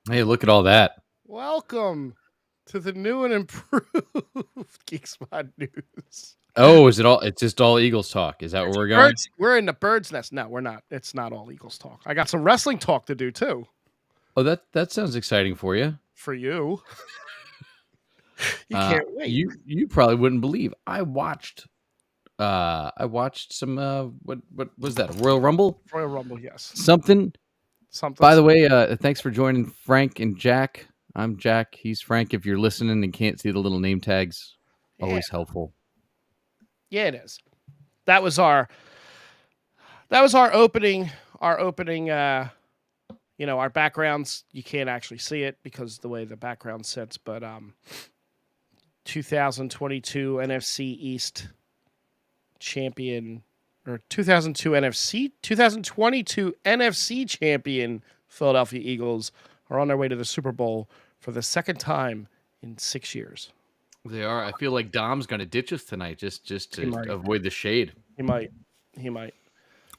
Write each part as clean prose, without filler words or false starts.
Hey, look at all that. Welcome to the new and improved Geek Spot News. Oh, is it all? It's just all Eagles talk. Is that where we're going? Birds, we're in the bird's nest. No, we're not. It's not all Eagles talk. I got some wrestling talk to do too Oh, that sounds exciting for you. for you. You can't wait. You probably wouldn't believe I watched some what was that? A Royal Rumble? Royal Rumble, yes. Something. Something. By the way, thanks for joining Frank and Jack. I'm Jack. He's Frank. If you're listening and can't see the little name tags, always helpful. Yeah, it is. That was our opening. Our opening. Our backgrounds. You can't actually see it because the way the background sits. But 2022 NFC East champion, or 2022 NFC champion Philadelphia Eagles are on their way to the Super Bowl for the second time in 6 years. They are. I feel like Dom's going to ditch us tonight just to avoid the shade. He might.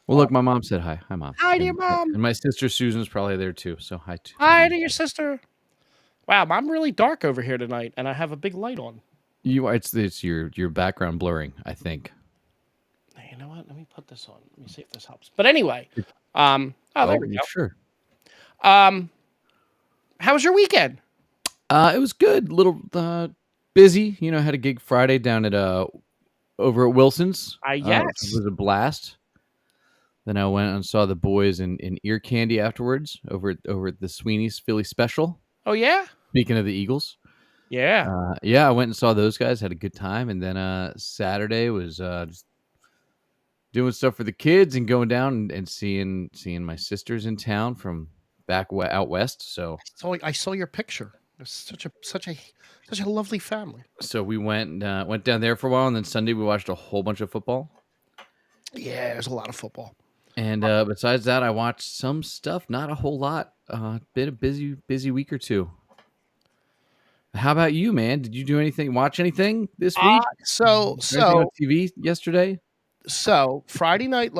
Well, look, my mom said hi. Hi, Mom. Hi to your mom. And my sister Susan's probably there too. So hi to Hi to your sister. Wow, I'm really dark over here tonight, and I have a big light on. you. It's your background blurring, I think. You know what? Let me put this on. Let me see if this helps. But anyway, there we go. Sure. How was your weekend? It was good. Little busy. Had a gig Friday down at over at Wilson's. Yes. It was a blast. Then I went and saw the boys in Ear Candy afterwards over at the Sweeney's Philly Special. Oh yeah. Speaking of the Eagles, Yeah. I went and saw those guys. Had a good time, and then Saturday was just doing stuff for the kids and going down and seeing my sisters in town from back out west. So I saw your picture. It's such a lovely family. So we went down there for a while, and then Sunday we watched a whole bunch of football. Yeah, there's a lot of football. And besides that, I watched some stuff, not a whole lot. Been a busy week or two. How about you, man? Did you do anything? Watch anything this week? So on TV yesterday. So Friday night,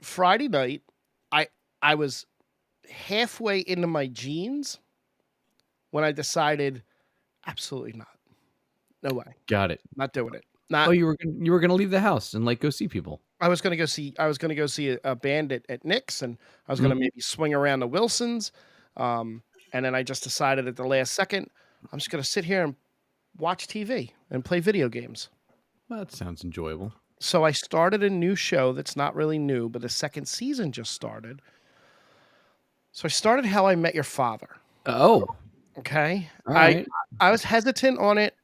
Friday night, I was halfway into my jeans when I decided, absolutely not, no way, Got it. not doing it. You were gonna leave the house and go see people. I was gonna go see a band at Nick's, and I was gonna maybe swing around the Wilsons, and then I just decided at the last second I'm just gonna sit here and watch TV and play video games. Well, that sounds enjoyable. So I started a new show that's not really new, but the second season just started. So I started How I Met Your Father. Oh, okay. Right. I was hesitant on it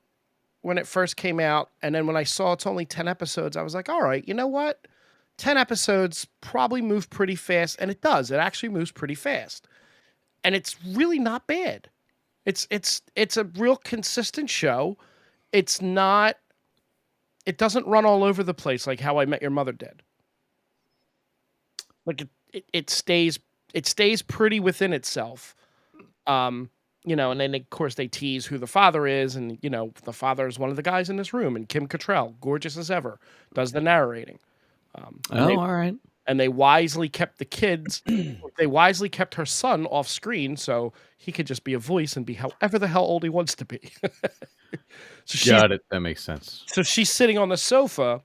when it first came out, and then when I saw it's only 10 episodes, I was like, all right, you know what? 10 episodes probably move pretty fast, and it does. It actually moves pretty fast. And it's really not bad. It's a real consistent show. It doesn't run all over the place like How I Met Your Mother did. Like it stays pretty within itself. And then of course they tease who the father is, and the father is one of the guys in this room, and Kim Cattrall, gorgeous as ever, does the narrating. All right. And they wisely kept the kids. They wisely kept her son off screen so he could just be a voice and be however the hell old he wants to be. Got it. That makes sense. So she's sitting on the sofa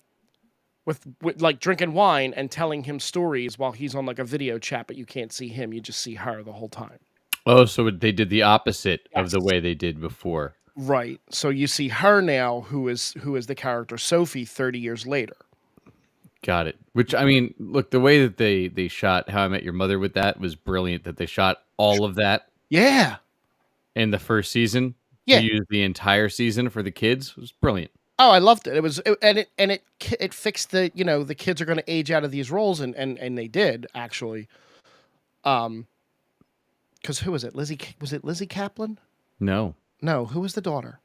with like drinking wine and telling him stories while he's on like a video chat, but you can't see him. You just see her the whole time. Oh, so they did the opposite of the way they did before. Right. So you see her now, who is the character Sophie 30 years later. Got it. Which, I mean, look, the way that they shot How I Met Your Mother with that was brilliant, that they shot all of that. Yeah. In the first season. Yeah. To use the entire season for the kids. It was brilliant. Oh, I loved it. It fixed the, the kids are going to age out of these roles, and they did, actually. Because who was it? Was it Lizzie Kaplan? No. No, who was the daughter?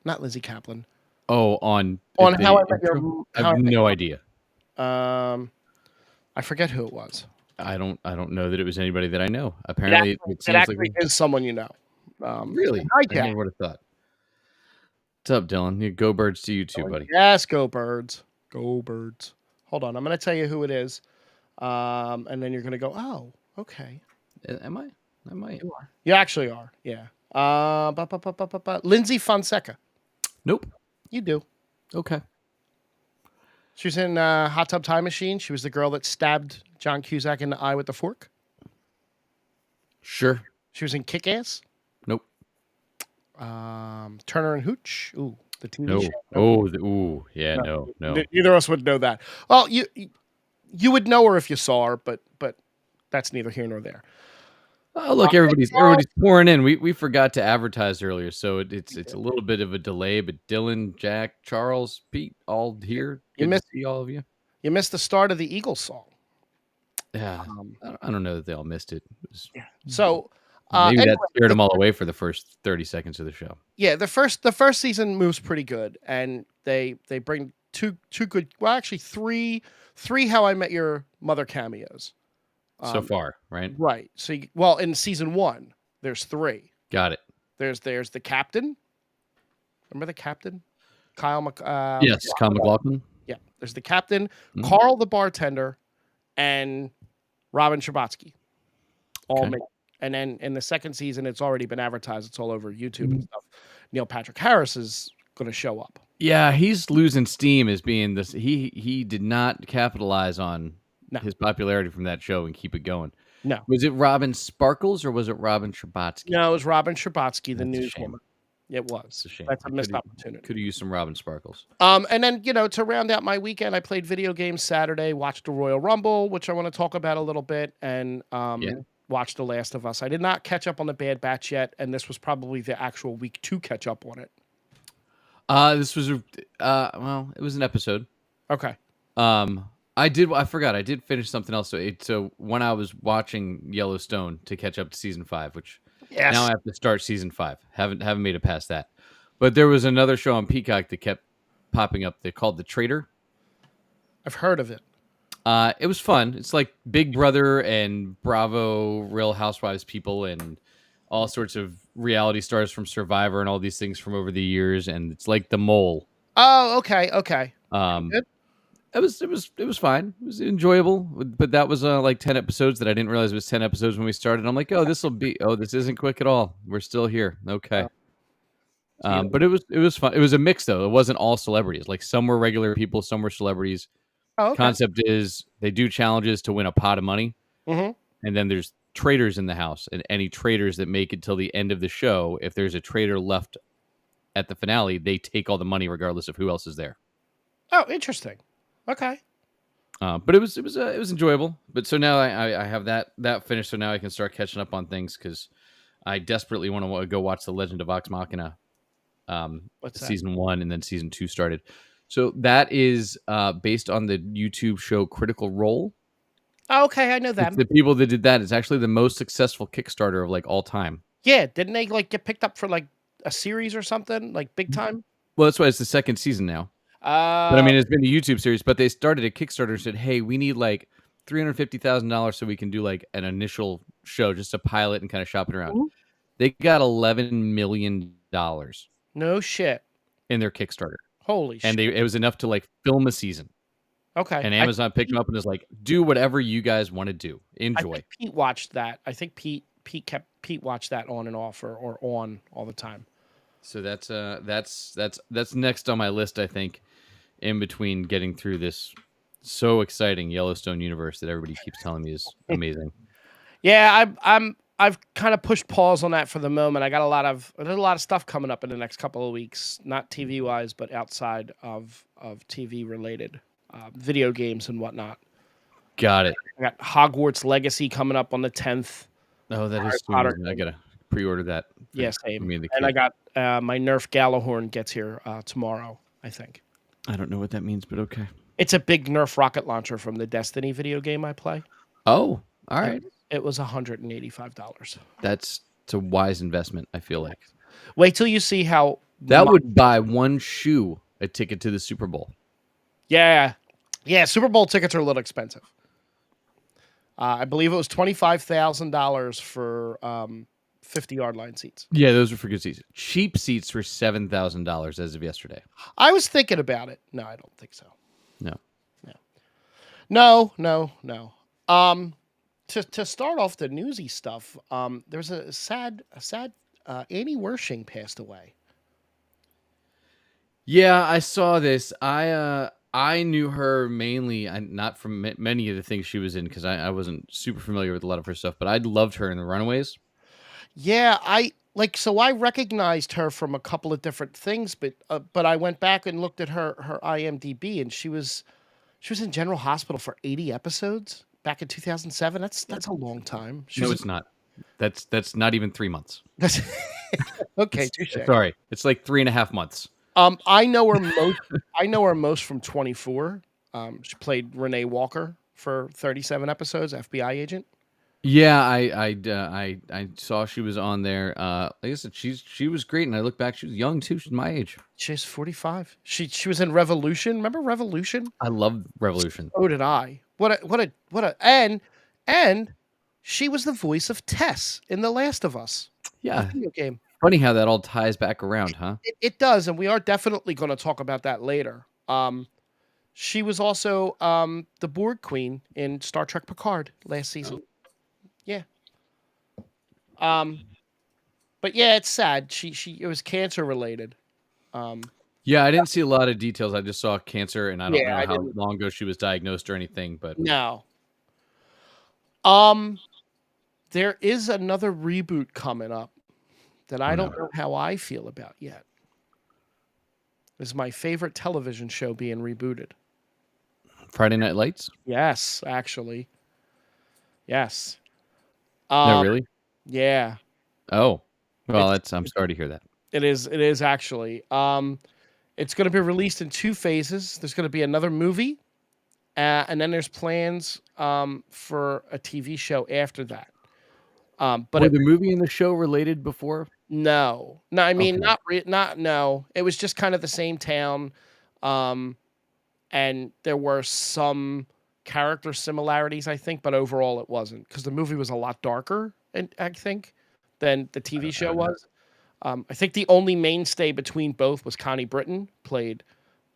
Not Lizzie Kaplan. Oh, on How I Met Your... I have no idea. I forget who it was. I don't know that it was anybody that I know. Apparently, it seems like is someone you know. Really? I never would have thought. What's up, Dylan? Go Birds to you too, buddy. Yes, go Birds. Go Birds. Hold on, I'm going to tell you who it is. And then you're gonna go, oh, okay. Am I? I might. You are. You actually are. Yeah. Lindsay Fonseca. Nope. You do. Okay. She was in Hot Tub Time Machine. She was the girl that stabbed John Cusack in the eye with the fork. Sure. She was in Kick Ass. Nope. Turner and Hooch. Ooh, the TV No. show. Oh. Ooh. Yeah. No. Neither of us would know that. Well, you would know her if you saw her, but that's neither here nor there. Oh, look, everybody's pouring in. We forgot to advertise earlier, so it's a little bit of a delay. But Dylan, Jack, Charles, Pete, all here. Good to see all of you. You missed the start of the Eagles song. Yeah, I don't know that they all missed it. So maybe that scared them all away for the first 30 seconds of the show. Yeah, the first season moves pretty good, and they bring two good, well, actually three How I Met Your Mother cameos so far, right? Right. So, in season 1, there's 3. Got it. There's the captain. Remember the captain, Kyle yes, Kyle MacLachlan. Yeah, there's the captain, Carl the bartender, and Robin Scherbatsky. All made. And then in the second season, it's already been advertised. It's all over YouTube and stuff. Neil Patrick Harris is going to show up. Yeah, he's losing steam as being this. He did not capitalize on his popularity from that show and keep it going. No. Was it Robin Sparkles or was it Robin Scherbatsky? No, it was Robin Scherbatsky, the newswoman. It was. It's a shame. That's a missed opportunity. Could have used some Robin Sparkles. And then, to round out my weekend, I played video games Saturday, watched the Royal Rumble, which I want to talk about a little bit, and watched The Last of Us. I did not catch up on the Bad Batch yet, and this was probably the actual week to catch up on it. This was well, it was an episode. Okay. I forgot. I did finish something else. So when I was watching Yellowstone to catch up to season 5, which now I have to start season 5. Haven't made it past that. But there was another show on Peacock that kept popping up. They called The Traitor. I've heard of it. It was fun. It's like Big Brother and Bravo, Real Housewives people, and all sorts of reality stars from Survivor and all these things from over the years. And it's like The Mole. Oh, okay. Good. It was fine. It was enjoyable, but that was like 10 episodes that I didn't realize it was 10 episodes when we started. I'm like, this isn't quick at all. We're still here. Okay. But it was fun. It was a mix though. It wasn't all celebrities. Like some were regular people, some were celebrities. Oh, okay. Concept is they do challenges to win a pot of money. Mm-hmm. And then there's traitors in the house, and any traitors that make it till the end of the show, if there's a traitor left at the finale, they take all the money regardless of who else is there. Oh, interesting. Okay. But it was enjoyable. But so now I have that finished. So now I can start catching up on things because I desperately want to go watch The Legend of Vox Machina. Season 1 and then season 2 started. So that is based on the YouTube show Critical Role. Oh, okay, I know that. It's the people that did that. It's actually the most successful Kickstarter of like all time. Yeah, didn't they like get picked up for like a series or something like big time? Well, that's why it's the second season now. But I mean, it's been a YouTube series. But they started a Kickstarter and said, "Hey, we need like $350,000 so we can do like an initial show, just a pilot and kind of shop it around." Mm-hmm. They got $11 million. No shit. In their Kickstarter. Holy shit! And it was enough to like film a season. Okay. And Amazon picked them up and was like, "Do whatever you guys want to do. Enjoy." I think Pete watched that. I think Pete watched that on and off or on all the time. So that's next on my list, I think, in between getting through this so exciting Yellowstone universe that everybody keeps telling me is amazing. Yeah, I've kind of pushed pause on that for the moment. There's a lot of stuff coming up in the next couple of weeks, not TV wise, but outside of TV related, video games and whatnot. Got it. I got Hogwarts Legacy coming up on the 10th. Oh, that is soon. I gotta pre-order that. Yeah, same. And I got my Nerf Gallahorn gets here tomorrow, I think. I don't know what that means, but okay. It's a big Nerf rocket launcher from the Destiny video game I play. Oh, all right. It was $185. That's a wise investment, I feel like. Wait till you see how... That would buy one shoe a ticket to the Super Bowl. Yeah. Yeah, Super Bowl tickets are a little expensive. I believe it was $25,000 for 50-yard line seats. Yeah, those were for good seats. Cheap seats were $7,000 as of yesterday. I was thinking about it. No, I don't think so. No. Um, to start off the newsy stuff, there's a sad Annie Wershing passed away. Yeah, I saw this. I knew her mainly, not from many of the things she was in, because I wasn't super familiar with a lot of her stuff. But I loved her in The Runaways. Yeah, I recognized her from a couple of different things, but I went back and looked at her IMDb, and she was in General Hospital for 80 episodes back in 2007. That's a long time. She No, was in, it's not. That's not even 3 months. that's okay, It's touche. sorry, it's like 3.5 months. I know her most. I know her most from 24. She played Renee Walker for 37 episodes, FBI agent. Yeah, I saw she was on there. Like I said, she was great, and I look back, she was young too. She's my age. She's 45. She was in Revolution. Remember Revolution? I love Revolution. So did I. And she was the voice of Tess in The Last of Us, the Yeah, video game. funny how that all ties back around, huh? It does, and we are definitely going to talk about that later. She was also the Borg Queen in Star Trek Picard last season. Yeah. Um, but yeah, it's sad. She it was cancer related. Um, Yeah, I didn't see a lot of details. I just saw cancer, and I don't yeah, know I how didn't. long ago she was diagnosed or anything. But No. Um, there is another reboot coming up that oh I don't no, know how I feel about yet. Is my favorite television show being rebooted? Friday Night Lights? Yes, actually. Yes. No, Um, really? yeah. Oh, well, It's that's. I'm sorry to hear that. it is actually. It's going to be released in two phases. There's going to be another movie, and then there's plans for a TV show after that. But Were it the movie and the show related before? no, no, I mean Okay. not no. It was just kind of the same town, um, and there were some character similarities, I think, but overall it wasn't because the movie was a lot darker, and I think, than the TV I show don't know. was. I think the only mainstay between both was Connie Britton, played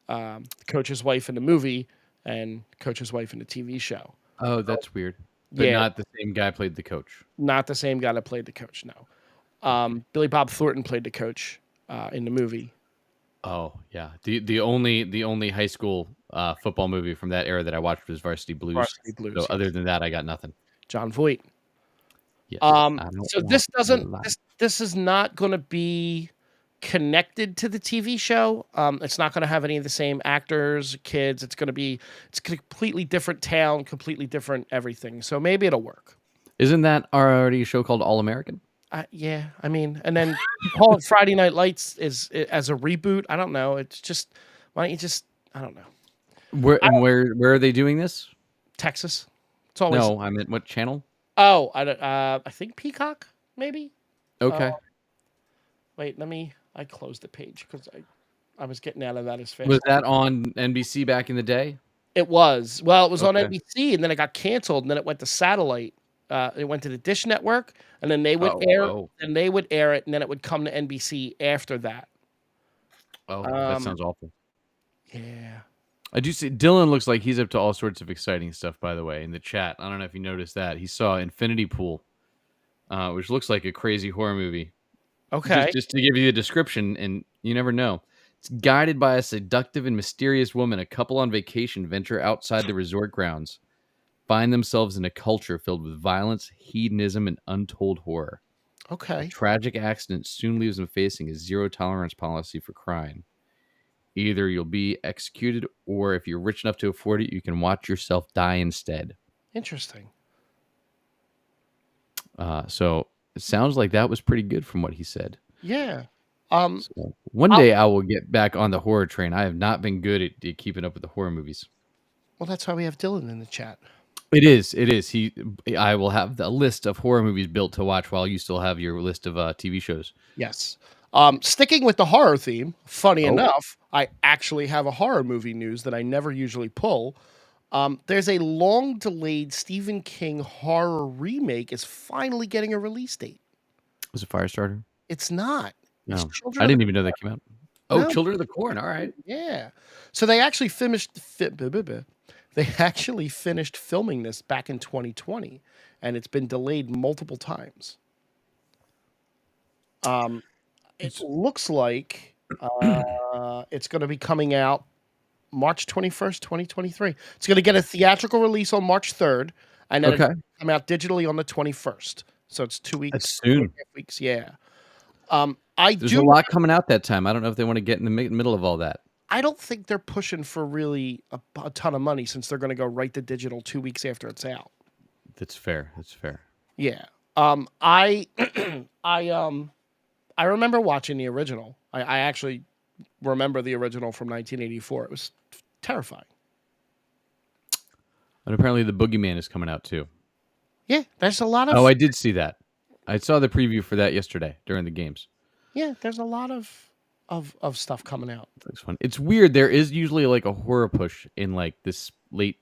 the coach's wife in the movie and coach's wife in the TV show. Oh, So, that's weird. But yeah, not the same guy played the coach. not the same guy that played the coach. No, Okay. Billy Bob Thornton played the coach in the movie. Oh yeah. The only high school football movie from that era that I watched was Varsity Blues. Varsity So Blues. other Yes, than that, I got nothing. John Voight. Yes, I don't So want this a doesn't lot. this is not going to be connected to the TV show. It's not going to have any of the same actors, kids. It's a completely different town, completely different everything. So maybe it'll work. Isn't that already a show called All American? Yeah, I mean, and then to call it Friday Night Lights as a reboot. I don't know. It's just why don't you just I don't know. Where I, and where are they doing this? Texas. It's always No, I meant what channel? I think Peacock maybe. Uh, Okay. wait, I closed the page because I was getting out of that as fast. Was that on NBC back in the day? It was. Well, it was on Okay. NBC, and then it got canceled, and then it went to satellite. It went to the Dish Network, and then they would Oh, air, oh, and they would air it, and then it would come to NBC after that. oh, that Um, sounds awful. yeah. I do see Dylan looks like he's up to all sorts of exciting stuff, by the way, in the chat. I don't know if you noticed that. He saw Infinity Pool, which looks like a crazy horror movie. Just Okay. just to give you a description, and you never know. It's guided by a seductive and mysterious woman. A couple on vacation venture outside the resort grounds, find themselves in a culture filled with violence, hedonism, and untold horror. A Okay. tragic accident soon leaves them facing a zero tolerance policy for crime. Either you'll be executed, or if you're rich enough to afford it, you can watch yourself die instead. Interesting. So it sounds like that was pretty good from what he said. Yeah. Um. So one I'll, day I will get back on the horror train. I have not been good at keeping up with the horror movies. well, that's why we have Dylan in the chat. It is. It is. I will have the list of horror movies built to watch while you still have your list of TV shows. Yes. Sticking with the horror theme, funny Oh, enough, I actually have a horror movie news that I never usually pull. There's a long delayed Stephen King horror remake is finally getting a release date. was it Firestarter? It's not. It's No, Children I of the didn't even know that came out. Oh, No. Children of the Corn. All right. Yeah. So they actually They actually finished filming this back in 2020, and it's been delayed multiple times. It It's- looks like it's going to be coming out March 21st, 2023. It's going to get a theatrical release on March 3rd, and then it's okay. come out digitally on the 21st. So it's 2 weeks, That's 2.5 soon. weeks. Yeah. I There's a do. lot coming out that time. I don't know if they want to get in the middle of all that. I don't think they're pushing for really a ton of money since they're going to go right to digital 2 weeks after it's out. That's fair. That's fair. Yeah. I, I remember watching the original. I actually remember the original from 1984. It was terrifying. And apparently the Boogeyman is coming out too. Yeah, there's a lot Oh, of I did see that. I saw the preview for that yesterday during the games. there's a lot of stuff coming out. It looks fun. It's weird. There is usually like a horror push in like this late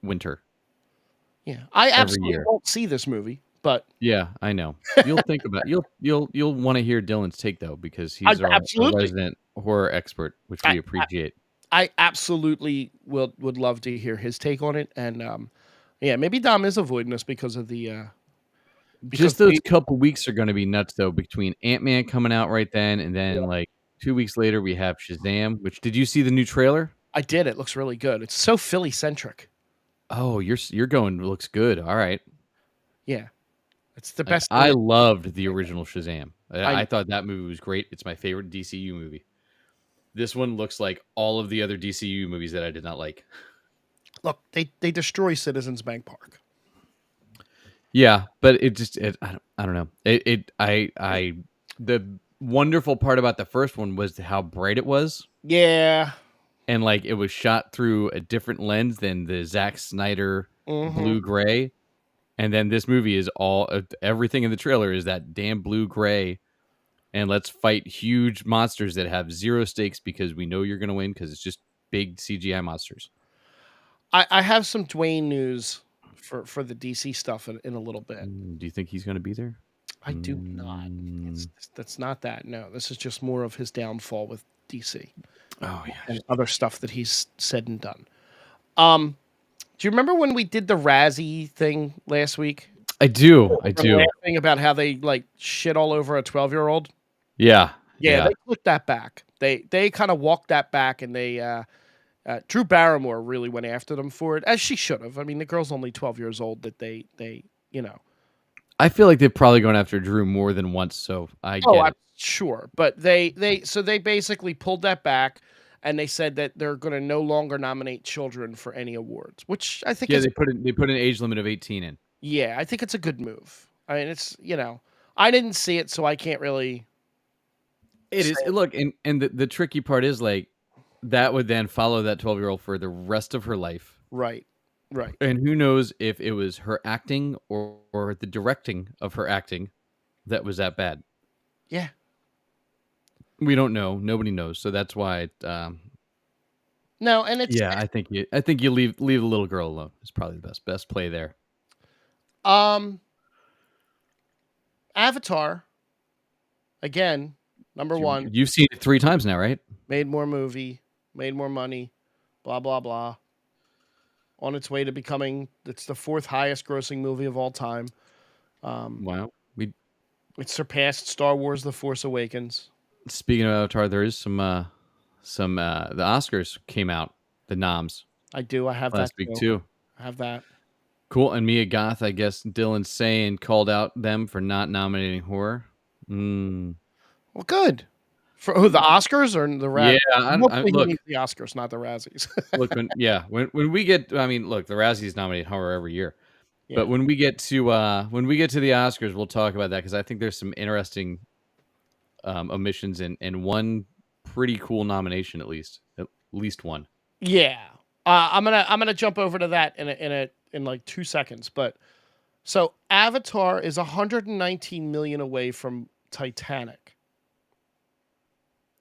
winter Yeah, I every absolutely year. won't see this movie, but Yeah, I know. You'll think about you'll want to hear Dylan's take though because I he's our absolutely, resident horror expert, which I, we appreciate. I absolutely would love to hear his take on it, and yeah, maybe Dom is avoiding us because Just those we, couple weeks are going to be nuts though. Between Ant-Man coming out right then, and then yeah, like 2 weeks later we have Shazam. Which did you see the new trailer? I did. It looks really good. It's so Philly centric. Oh, you're going. Looks good. All right. Yeah, it's the Like best I thing. loved the original Shazam. I I thought that movie was great. It's my favorite DCU movie. This one looks like all of the other DCU movies that I did not like. look. They destroy Citizens Bank Park. Yeah, but I don't know. The wonderful part about the first one was how bright it was, Yeah. and like it was shot through a different lens than the Zack Snyder Mm-hmm. blue gray. And then this movie is all everything in the trailer is that damn blue gray. And let's fight huge monsters that have zero stakes because we know you're going to win because it's just big CGI monsters. I have some Dwayne news for the DC stuff in a little bit. Do you think he's going to be there? I do not. Mm. That's not that. No, this is just more of his downfall with DC Oh yeah, and other stuff that he's said and done. Um, do you remember when we did the Razzie thing last week? I do. I We're do. laughing about how they like shit all over a 12-year-old. Yeah, Yeah, yeah. they took that back. They kind of walked that back, and they Drew Barrymore really went after them for it, as she should have. I mean, the girl's only 12 years old. That they you know. I feel like they've probably gone after Drew more than once, so I Oh, get I'm it. sure, but they basically pulled that back, and they said that they're going to no longer nominate children for any awards, which I think Yeah, is they put an age limit of 18 in. yeah, I think it's a good move. I mean, it's I didn't see it, so I can't really It is. say Look, and the tricky part is like that would then follow that 12-year-old for the rest of her life. right, right. And who knows if it was her acting or the directing of her acting that was that bad. Yeah, We don't know. Nobody knows. So that's why no, and it's yeah, I think you leave the little girl alone. It's probably the best play there. um Avatar again, number one, You've seen it 3 times now, right? made more movie, made more money, blah blah blah. On its way to becoming it's the fourth highest grossing movie of all time. Um, Wow. We it surpassed Star Wars: The Force Awakens. Speaking of Avatar, there is some the Oscars came out, the noms I do. I have that last week too. too. I have that. Cool. And Mia Goth, I guess Dylan saying called out them for not nominating horror. Mm. Well, good. For who, the Oscars or the Yeah, Razzies? Hopefully he look, means the Oscars, not the Razzies. look when we get I mean, look, the Razzies nominate horror every year. But Yeah. when we get to the Oscars, we'll talk about that because I think there's some interesting omissions and one pretty cool nomination at least one. Yeah. I'm gonna jump over to that in like 2 seconds. But so Avatar is 119 million away from Titanic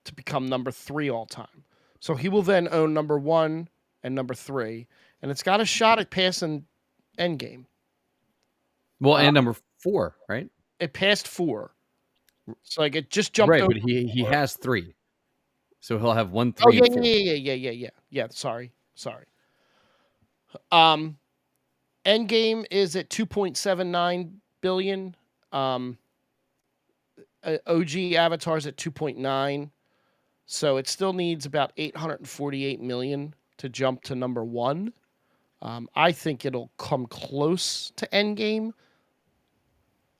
to become number 3 all time. So he will then own number 1 and number 3, and it's got a shot at passing Endgame. Well, Uh, and number 4, right? it passed 4, so like it just jumped Right, over but he 4. has 3, so he'll have 1, Oh 3, yeah, and 4. yeah. Sorry. Um, Endgame is at 2.79 billion. Um, OG Avatar's at 2.9. So it still needs about 848 million to jump to number one. I think it'll come close to Endgame.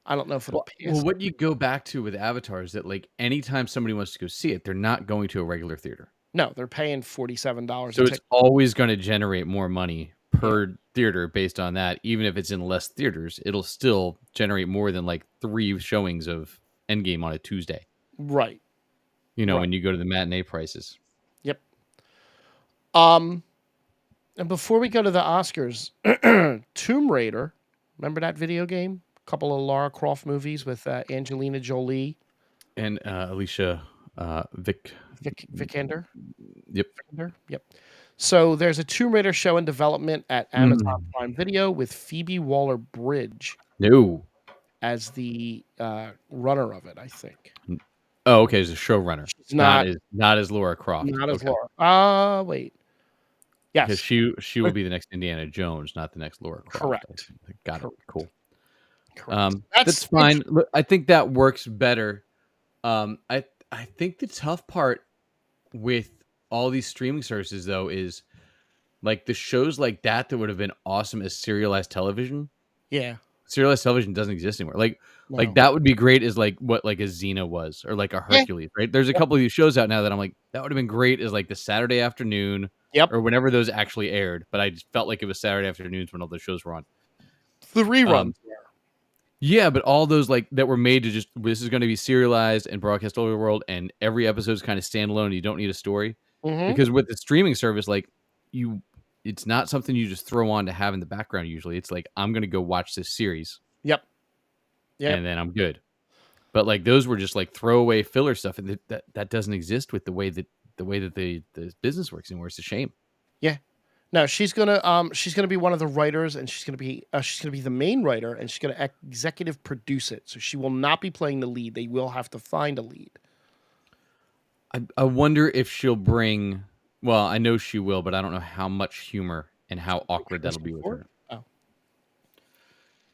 I don't know if it'll Well, pass. what you go back to with Avatar is that like anytime somebody wants to go see it, they're not going to a regular theater. No, they're paying $47 a So it's ticket. always going to generate more money Yeah, per theater based on that. Even if it's in less theaters, it'll still generate more than like 3 showings of Endgame on a Tuesday. right, You know, right. when you go to the matinee prices. Yep. Um, and before we go to the Oscars, Tomb Raider, remember that video game? A couple of Lara Croft movies with Angelina Jolie, And Alicia Vic. Vikander. Yep. Yep. So there's a Tomb Raider show in development at Amazon Mm. Prime Video with Phoebe Waller-Bridge No. as the runner of it. I think Oh, okay. As a showrunner, she's not not as Laura Croft. not as Okay, Laura. Wait. because Yes, she will be the next Indiana Jones, not the next Laura Croft. correct. Got it. Correct. Cool. Correct. That's That's fine. Look, I think that works better. I think the tough part with all these streaming services though is like the shows like that would have been awesome as serialized television. yeah. Serialized television doesn't exist anymore. Like No. that would be great as like what like a Xena was or like a Yeah. Hercules, right? There's a Yep. couple of these shows out now that I'm like that would have been great as like the Saturday afternoon Yep. or whenever those actually aired. But I just felt like it was Saturday afternoons when all those shows were on. The reruns. Um, yeah, but all those like that were made to just this is going to be serialized and broadcast all over the world, and every episode is kind of standalone. You don't need a story Mm-hmm. because with the streaming service, like you, it's not something you just throw on to have in the background. Usually, it's like I'm going to go watch this series Yep. Yep. and then I'm good. But like those were just like throwaway filler stuff, and that doesn't exist with the way that the business works anymore. It's a shame. Yeah. No, she's gonna be one of the writers, and she's gonna be the main writer, and she's gonna executive produce it. So she will not be playing the lead. They will have to find a lead. I wonder if she'll bring. Well, I know she will, but I don't know how much humor and how awkward that'll Harrison be with Ford? her. Oh,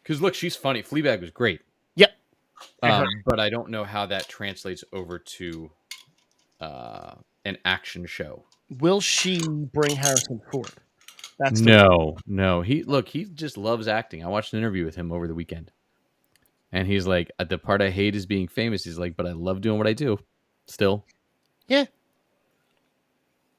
Because look, she's funny. Fleabag was great, yep. I heard. but I don't know how that translates over to an action show. Will she bring Harrison Ford? That's the No. He just loves acting. I watched an interview with him over the weekend, and he's like, the part I hate is being famous. He's like, but I love doing what I do. Still, yeah.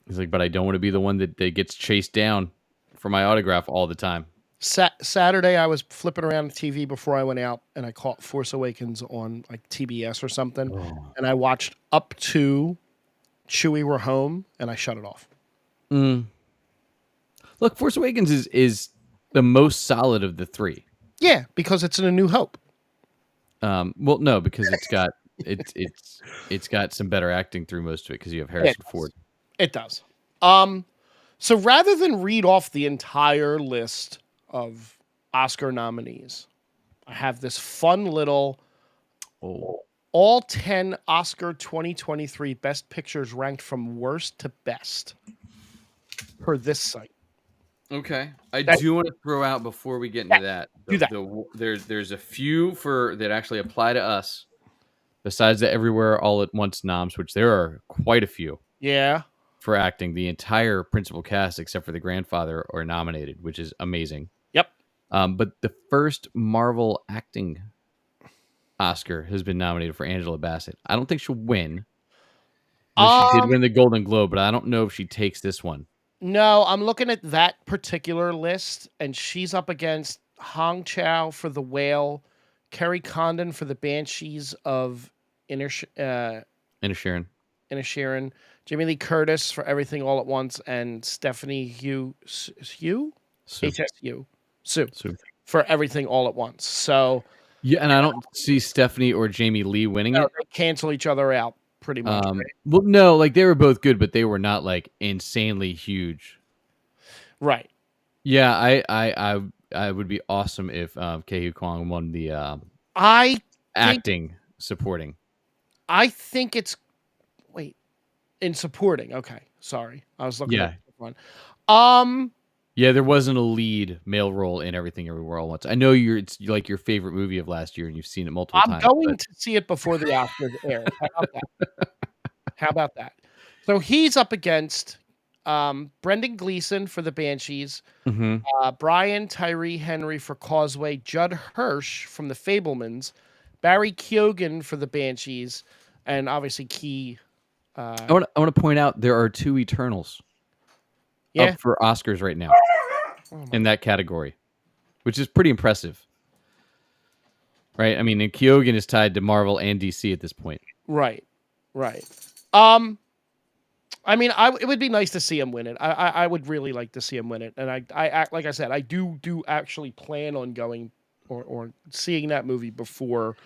he's like, but I don't want to be the one that gets chased down for my autograph all the time. Saturday, I was flipping around the TV before I went out, and I caught Force Awakens on like TBS or something, Oh. and I watched up to Chewie were home, and I shut it off. Mm. Look, Force Awakens is the most solid of the three. Yeah, because it's in A New Hope. Well, no, because it's got some better acting through most of it because you have Yeah, Harrison Ford. it does. So rather than read off the entire list of Oscar nominees, I have this fun little Oh, all 10 Oscar 2023 Best Pictures ranked from worst to best per this site. okay. I That- do want to throw out before we get into that. do that. There's a few that actually apply to us. Besides the Everywhere All at Once noms, which there are quite a few Yeah. for acting. The entire principal cast, except for the grandfather, are nominated, which is amazing. Yep. But the first Marvel acting Oscar has been nominated for Angela Bassett. I don't think she'll win. She did win the Golden Globe, but I don't know if she takes this one. No, I'm looking at that particular list, and she's up against Hong Chow for The Whale, Kerry Condon for The Banshees of Inna Sharon. Inisherin, Jamie Lee Curtis for Everything All at Once, and Stephanie Hugh Sue. HSU Sue Sue. for Everything All at Once. So Yeah, and I don't see Stephanie or Jamie Lee winning it. they cancel each other out pretty much. Right? Well, no, like they were both good, but they were not like insanely huge. Right. Yeah, I would be awesome if Ke Kwang won the I acting supporting. I think it's in supporting. Okay, sorry, I was looking Yeah. at one. Um, Yeah, there wasn't a lead male role in Everything Everywhere All at Once. I know it's like your favorite movie of last year, and you've seen it multiple I'm times, going but to see it before the Oscars air. How about that? How about that? So he's up against Brendan Gleeson for the Banshees, Mhm. Brian Tyree Henry for Causeway, Judd Hirsch from the Fablemans, Barry Keoghan for the Banshees, and obviously Key. I wanna point out there are 2 Eternals Yeah. up for Oscars right now Oh my in God. that category, which is pretty impressive, right? I mean, and Kyogen is tied to Marvel and DC at this point. Right. Right. Um. I mean, it would be nice to see him win it. I would really like to see him win it, and like I said, I do actually plan on going or seeing that movie before.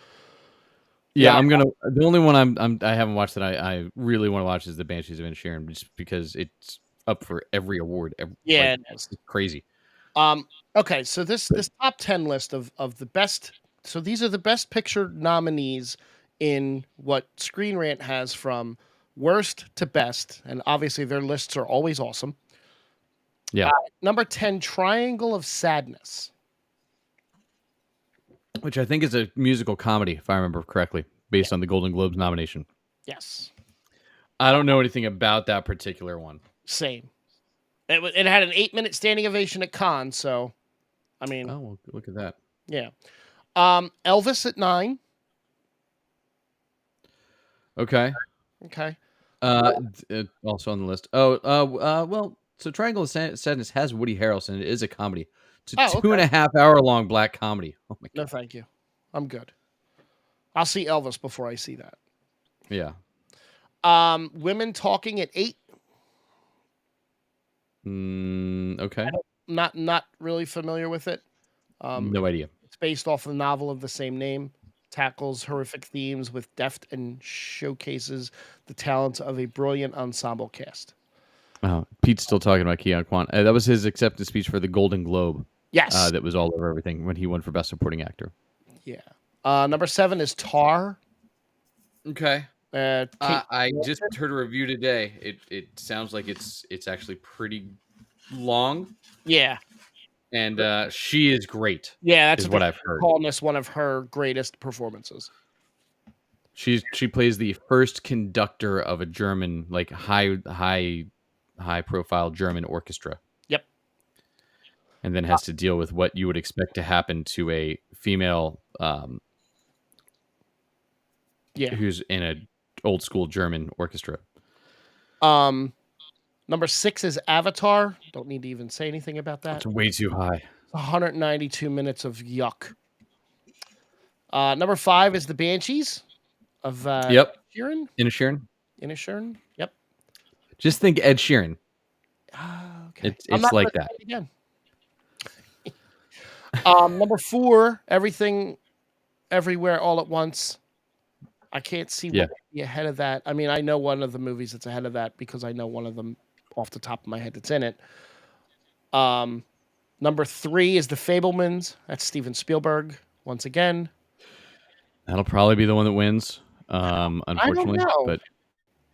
Yeah, Yeah, I'm gonna the only one I haven't watched that I really wanna watch is The Banshees of Inisherin just because it's up for every award, like, yeah, it is. it's crazy. Um, okay, so this top 10 list of the best, so these are the best picture nominees in what Screen Rant has from worst to best, and obviously their lists are always awesome. Yeah, Number 10, Triangle of Sadness. which I think is a musical comedy, if I remember correctly, Yeah, based on the Golden Globes nomination. yes, I don't know anything about that particular one. same. It had an 8-minute standing ovation at Cannes, so I mean, Oh, well, look at that. yeah. Elvis at 9. Okay. Okay. Also on the list. Well, so Triangle of Sadness has Woody Harrelson. It is a comedy. It's a Oh, two and okay. a half hour long black comedy. Oh my No, god. thank you. I'm good. I'll see Elvis before I see that. Yeah. Women Talking at 8. Okay. Not really familiar with it. Um, No idea. it's based off of the novel of the same name. Tackles horrific themes with deft and showcases the talents of a brilliant ensemble cast. Oh, Pete's still talking about Keon Kwan. That was his acceptance speech for the Golden Globe. Yes. That was all over everything when he won for Best Supporting Actor. Yeah. Number 7 is Tar. Okay. Kate I just Winslet. heard a review today. It sounds like it's actually pretty long, Yeah. and she is great, Yeah, that's is what what they're I've heard. calling this one of her greatest performances. She plays the first conductor of a German, like, high profile German orchestra, Yep. and then has to deal with what you would expect to happen to a female Yeah. who's in a old school German orchestra. Um, Number 6 is Avatar. Don't need to even say anything about that. It's way too high. 192 minutes of yuck. Number 5 is the Banshees of Yep. Sheeran. In a Sheeran. Inisherin. Yep. Just think Ed Sheeran. Okay. I'm It's not like gonna that. say it again. Number 4, Everything, Everywhere, All at Once. I can't see Yeah. what would be ahead of that. I mean, I know one of the movies that's ahead of that because I know one of them off the top of my head that's in it. Number 3 is The Fablemans. That's Steven Spielberg once again. That'll probably be the one that wins. I don't Unfortunately, know. but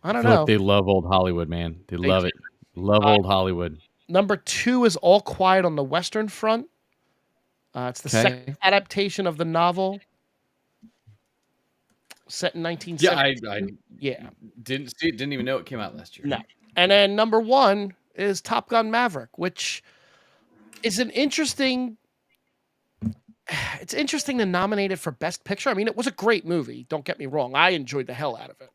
I I don't feel like know. they love old Hollywood, man. They They love do. it. Love old Hollywood. Number 2 is All Quiet on the Western Front. It's the second Okay. adaptation of the novel set in Yeah, 1970. I Yeah, didn't see it. Didn't even know it came out last year. no. And then number 1 is Top Gun Maverick, which is an interesting. It's interesting to nominate it for Best Picture. I mean, it was a great movie. Don't get me wrong. I enjoyed the hell out of it.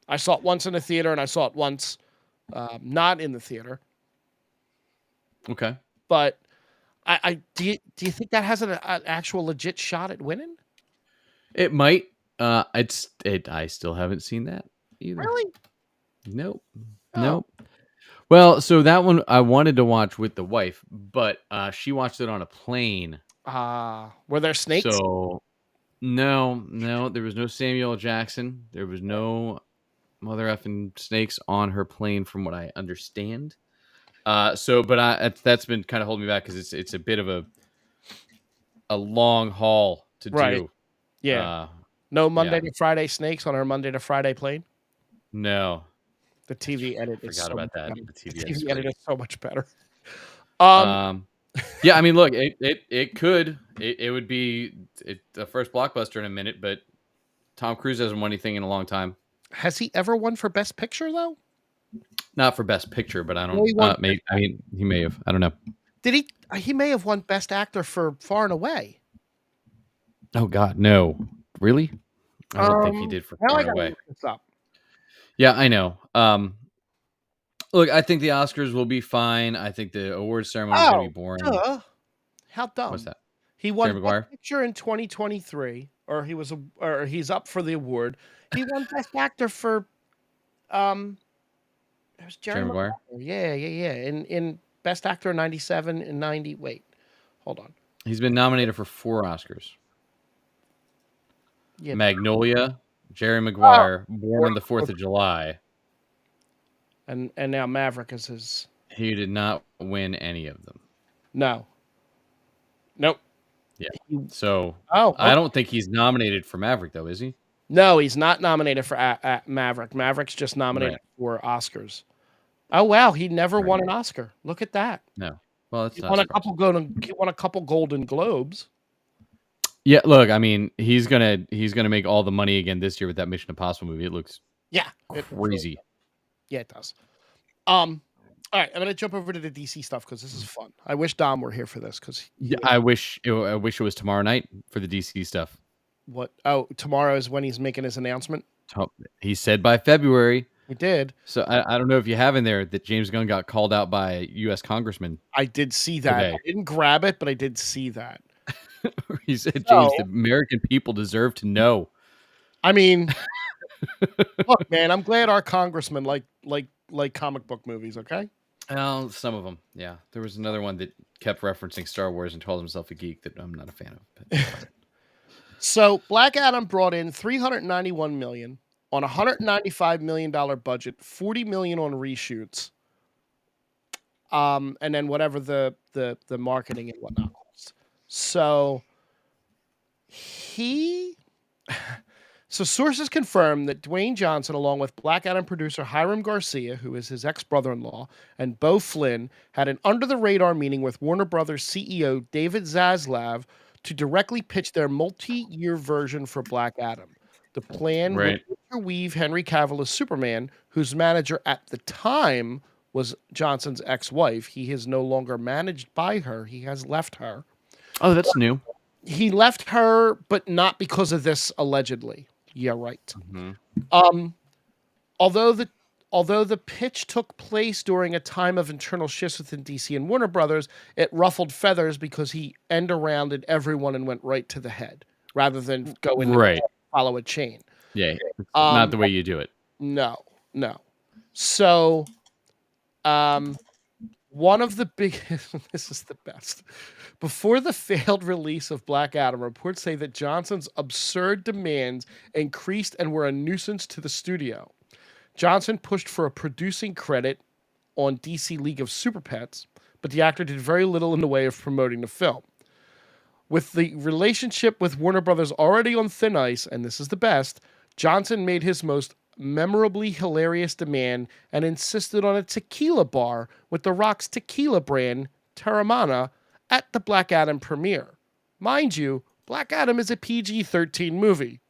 I saw it once in the theater, and I saw it once not in the theater. Okay. But do you think that has an actual legit shot at winning? It might. I still haven't seen that either. Really? Nope. Oh, Nope. Well, so that one I wanted to watch with the wife, but she watched it on a plane. were there snakes? So no, there was no Samuel L. Jackson. There was no mother effing snakes on her plane, from what I understand. But that's been kind of holding me back because it's a bit of a long haul to Right. do. Yeah. No Monday Yeah. to Friday snakes on our Monday to Friday plane. No, The TV edit is forgot so about much that. better. The The TV edit's TV edit great. is so much better. Um, Um, yeah, I mean, look, it would be the first blockbuster in a minute, but Tom Cruise hasn't won anything in a long time. has he ever won for Best Picture though? Not for Best Picture, but I No, don't. he won. Maybe I mean he may have. I don't know. Did he? He may have won Best Actor for Far and Away. Oh God, no, really? I don't think he did for Now Far I and gotta Away. look this up. Yeah, I know. Look, I think the Oscars will be fine. I think the awards ceremony is going to Oh, be boring. duh. How What's dumb. that? He Jerry won Best Maguire. Picture in 2023, or he's up for the award. He won Best Actor for um it was Jerry Jerry Maguire. Maguire. Yeah. In Best Actor in 97 and 90. Wait, hold on. He's been nominated for 4 Oscars. Yeah. Magnolia, Jerry Oh, Maguire, Born Born on the on the 4th 4th of July. and now Maverick is his. He did not win any of them. No. Nope. Yeah. He, So oh, I okay. don't think he's nominated for Maverick, though, is he? No, he's not nominated for Maverick. Maverick's just nominated Right. for Oscars. Oh wow, he never Right. won an Oscar. Look at that. No. Well, that's He not won a surprising. couple golden. He won a couple Golden Globes. Yeah. Look, I mean, he's gonna make all the money again this year with that Mission Impossible movie. It looks Yeah, crazy. yeah, it does. All right, I'm gonna jump over to the DC stuff because this is fun. I wish Dom were here for this because Yeah, I wish it was tomorrow night for the DC stuff. what? Oh, tomorrow is when he's making his announcement. He said by February. He did. So I don't know if you have in there that James Gunn got called out by a U.S. congressman I did see that. today. I didn't grab it, but I did see that. He said, So, James, the American people deserve to know. I mean, look, man, I'm glad our congressmen like comic book movies. Okay. Well, some of them, yeah. There was another one that kept referencing Star Wars and called himself a geek that I'm not a fan of. But So Black Adam brought in 391 million on a $195 million budget, 40 million on reshoots, and then whatever the marketing and whatnot costs. So he so sources confirm that Dwayne Johnson, along with Black Adam producer Hiram Garcia, who is his ex-brother-in-law, and Beau Flynn, had an under-the-radar meeting with Warner Brothers CEO David Zaslav to directly pitch their multi-year version for Black Adam. The plan would right. interweave Henry Cavill as Superman, whose manager at the time was Johnson's ex-wife. He is no longer managed by her. He has left her. Oh, that's new. He left her, but not because of this, allegedly. Yeah, right. Mhm. Although the pitch took place during a time of internal shifts within DC and Warner Brothers, it ruffled feathers because he end-arounded everyone and went right to the head rather than go in Right. and follow a chain. Yeah. Not the way you do it. No. So, one of the biggest, this is the best. Before the failed release of Black Adam, reports say that Johnson's absurd demands increased and were a nuisance to the studio. Johnson pushed for a producing credit on DC League of Super Pets, but the actor did very little in the way of promoting the film. With the relationship with Warner Brothers already on thin ice, and this is the best, Johnson made his most memorably hilarious demand and insisted on a tequila bar with The Rock's tequila brand, Terramana, at the Black Adam premiere. Mind you, Black Adam is a PG-13 movie.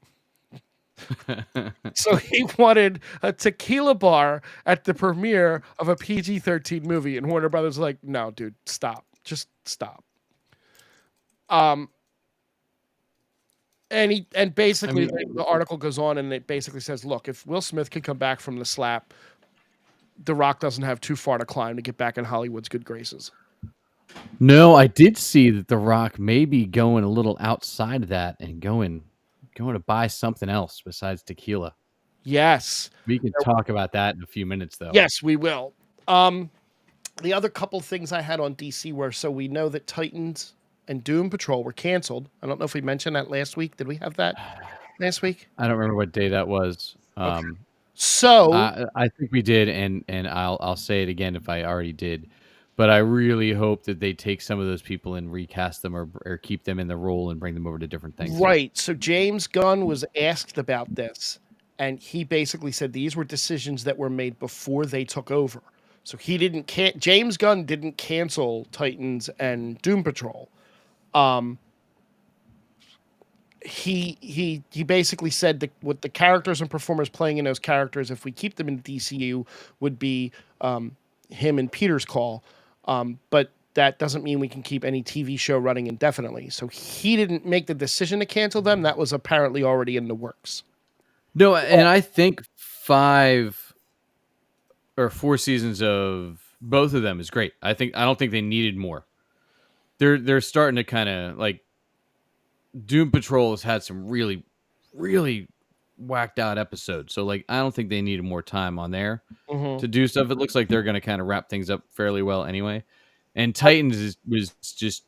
So he wanted a tequila bar at the premiere of a PG-13 movie, and Warner Brothers was like, no, dude, stop. Just stop. And basically the article goes on and it basically says, look, if Will Smith can come back from the slap, The Rock doesn't have too far to climb to get back in Hollywood's good graces. No, I did see that The Rock may be going a little outside of that and going to buy something else besides tequila. Yes. We can talk about that in a few minutes, though. Yes, we will. The other couple things I had on DC were, so we know that Titans and Doom Patrol were canceled. I don't know if we mentioned that last week. Did we have that last week? I don't remember what day that was. Okay. So I think we did, and I'll say it again if I already did. But I really hope that they take some of those people and recast them or keep them in the role and bring them over to different things. Right. So James Gunn was asked about this, and he basically said these were decisions that were made before they took over. So he didn't James Gunn didn't cancel Titans and Doom Patrol. Um, he basically said that what the characters and performers playing in those characters, if we keep them in the DCU, would be him and Peter's Call. But that doesn't mean we can keep any TV show running indefinitely. So he didn't make the decision to cancel them. That was apparently already in the works. No, and I think 5 or 4 seasons of both of them is great. I don't think they needed more. They're starting to kind of like Doom Patrol has had some really, really whacked out episodes. So like I don't think they needed more time on there Mm-hmm. to do stuff. It looks like they're going to kind of wrap things up fairly well anyway. And Titans was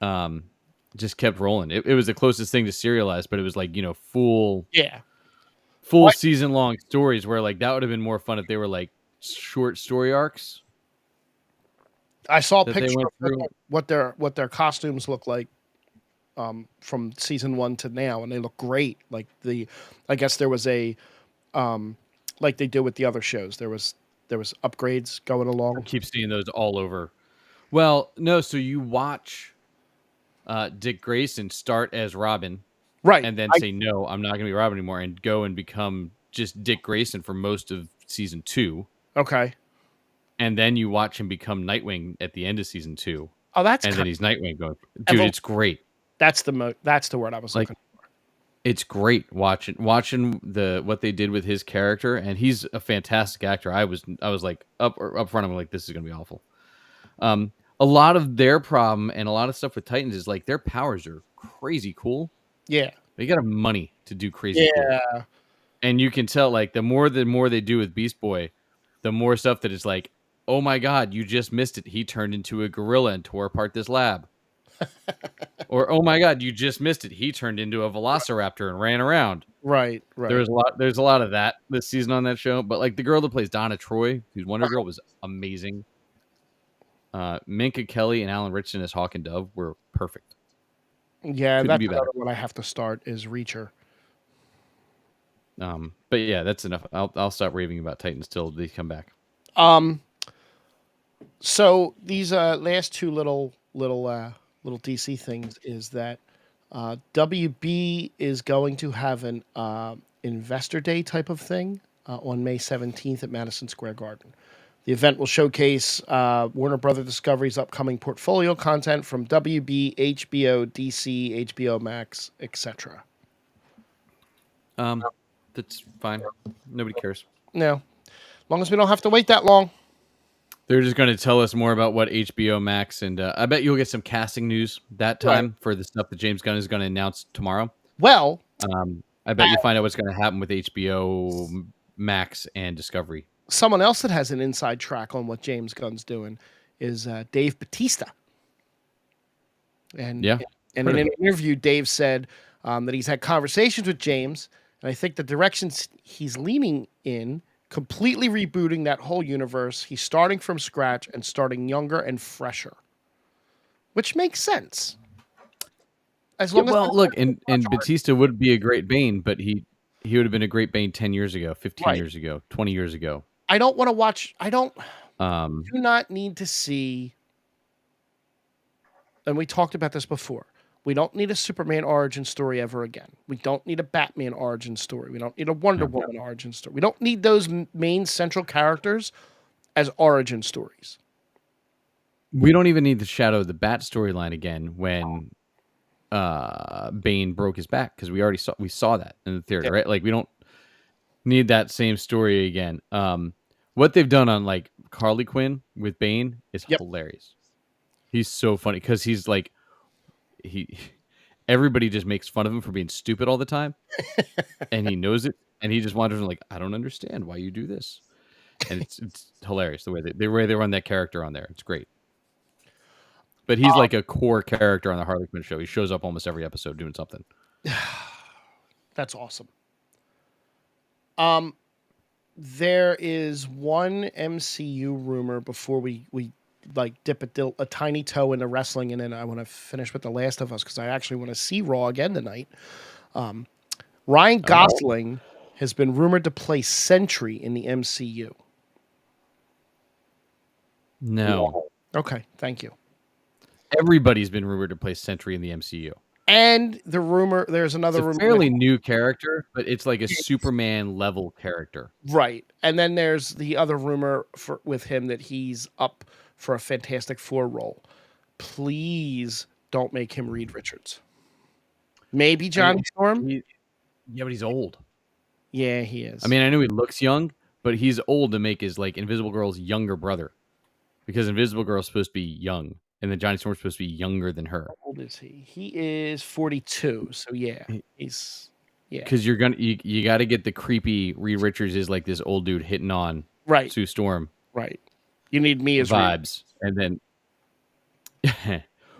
um just kept rolling. It was the closest thing to serialized, but it was like, Yeah. full What season long stories where like that would have been more fun if they were like short story arcs I saw a that they picture went of through. what their costumes look like from season 1 to now, and they look great. I guess there was a like they did with the other shows. There was upgrades going I along. keep seeing those all over. Well, no, so you watch Dick Grayson start as Robin Right. and then say, no, I'm not going to be Robin anymore, and go and become just Dick Grayson for most of season 2. Okay. And then you watch him become Nightwing at the end of season 2. Oh, that's And then kind he's Nightwing going, of dude, it's great. that's the word I was Like, looking. it's great watching what they did with his character, and he's a fantastic actor. I was like up front, I'm like, this is going to be awful. A lot of their problem and a lot of stuff with Titans is like their powers are crazy cool. Yeah. They got money to do crazy cool. Yeah. And you can tell like the more they do with Beast Boy, the more stuff that is like, oh my god, you just missed it. He turned into a gorilla and tore apart this lab. Or oh my god, you just missed it. He turned into a velociraptor and ran around. Right. Right. There's a lot of that this season on that show. But like the girl that plays Donna Troy, who's Wonder Girl, was amazing. Minka Kelly and Alan Ritchson as Hawk and Dove were perfect. Yeah, Couldn't that's be better. another one I have to start is Reacher. But yeah, that's enough. I'll stop raving about Titans till they come back. Um so these last two little DC things is that WB is going to have an investor day type of thing on May 17th at Madison Square Garden. The event will showcase Warner Brother Discovery's upcoming portfolio content from WB, HBO, DC, HBO Max, etc. That's fine. Nobody cares. No, as long as we don't have to wait that long. They're just going to tell us more about what HBO Max, and I bet you'll get some casting news that Right. time for the stuff that James Gunn is going to announce tomorrow. Well, I bet you find out what's going to happen with HBO Max and Discovery. someone else that has an inside track on what James Gunn's doing is Dave Bautista. And Yeah, and heard in of an interview, Dave said that he's had conversations with James, and I think the directions he's leaning in, completely rebooting that whole universe. He's starting from scratch and starting younger and fresher, which makes sense. As Yeah, long as well, look, and Batista would be a great Bane, but he would have been a great Bane 10 years ago, 15 right, years ago, 20 years ago. I don't want to watch. I don't Um, do not need to see. And we talked about this before. We don't need a Superman origin story ever again. We don't need a Batman origin story. We don't need a Wonder no. Woman origin story. We don't need those main central characters as origin stories. We don't even need the Shadow of the Bat storyline again when Bane broke his back, because we saw that in the theater, Yeah. right? Like we don't need that same story again. What they've done on like Harley Quinn with Bane is Yep. hilarious. He's so funny because he's like he everybody just makes fun of him for being stupid all the time, and he knows it, and he just wanders and like, I don't understand why you do this, and it's hilarious the way they run that character on there. It's great. But he's like a core character on the Harley Quinn show. He shows up almost every episode doing something. That's awesome. There is one MCU rumor before we like dip a tiny toe into wrestling, and then I want to finish with The Last of Us because I actually want to see Raw again tonight. Ryan Gosling has been rumored to play Sentry in the MCU. No. Okay, thank you. Everybody's been rumored to play Sentry in the MCU. And there's It's another a rumor fairly new character, but it's like a that Superman level character. right. And then there's the other rumor with him that he's up for a Fantastic Four role. Please don't make him Reed Richards. Maybe Johnny Storm. Yeah, but he's old. Yeah, he is. I mean, I know he looks young, but he's old to make his like Invisible Girl's younger brother, because Invisible Girl's supposed to be young, and then Johnny Storm's supposed to be younger than her. How old is he? He is 42. So yeah, he's Because you got to get the creepy Reed Richards is like this old dude hitting on right, Sue Storm right. You need me as Reed. vibes, and then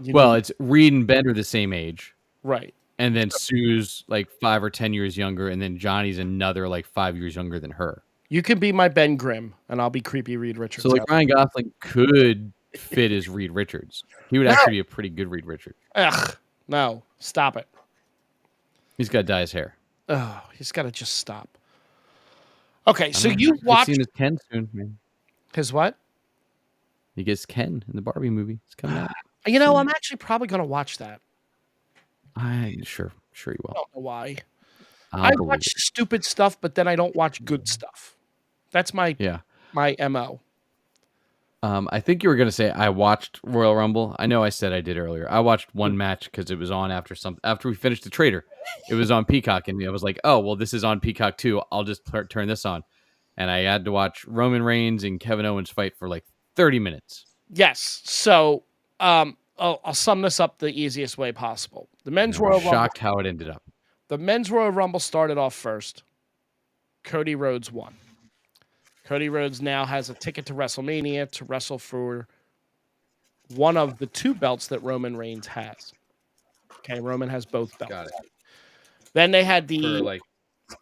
You well, need- it's Reed and Ben are the same age, right. and then Sue's like 5 or 10 years younger, and then Johnny's another like 5 years younger than her. You can be my Ben Grimm, and I'll be creepy Reed Richards. So like Ryan Gosling could fit as Reed Richards. He would actually be a pretty good Reed Richards. Ugh, no, stop it. He's got to dye his hair. Oh, he's got to just stop. Okay, so I don't know. you Could watched see him as Ken soon, man. his what? He gets Ken in the Barbie movie. It's coming out. You know, I'm actually probably going to watch that. Sure you I will. don't know why. I'll I believe watch it. stupid stuff, but then I don't watch good stuff. That's my MO. I think you were gonna say I watched Royal Rumble. I know I said I did earlier. I watched one match because it was on after we finished the Trader. It was on Peacock, and I was like, oh well, this is on Peacock too. I'll just turn this on, and I had to watch Roman Reigns and Kevin Owens fight for like 30 minutes. Yes. So I'll sum this up the easiest way possible. The men's I Royal was Rumble. shocked how it ended up. The men's Royal Rumble started off first. Cody Rhodes won. Cody Rhodes now has a ticket to WrestleMania to wrestle for one of the 2 belts that Roman Reigns has. Okay, Roman has both belts. Got it. Then they had For like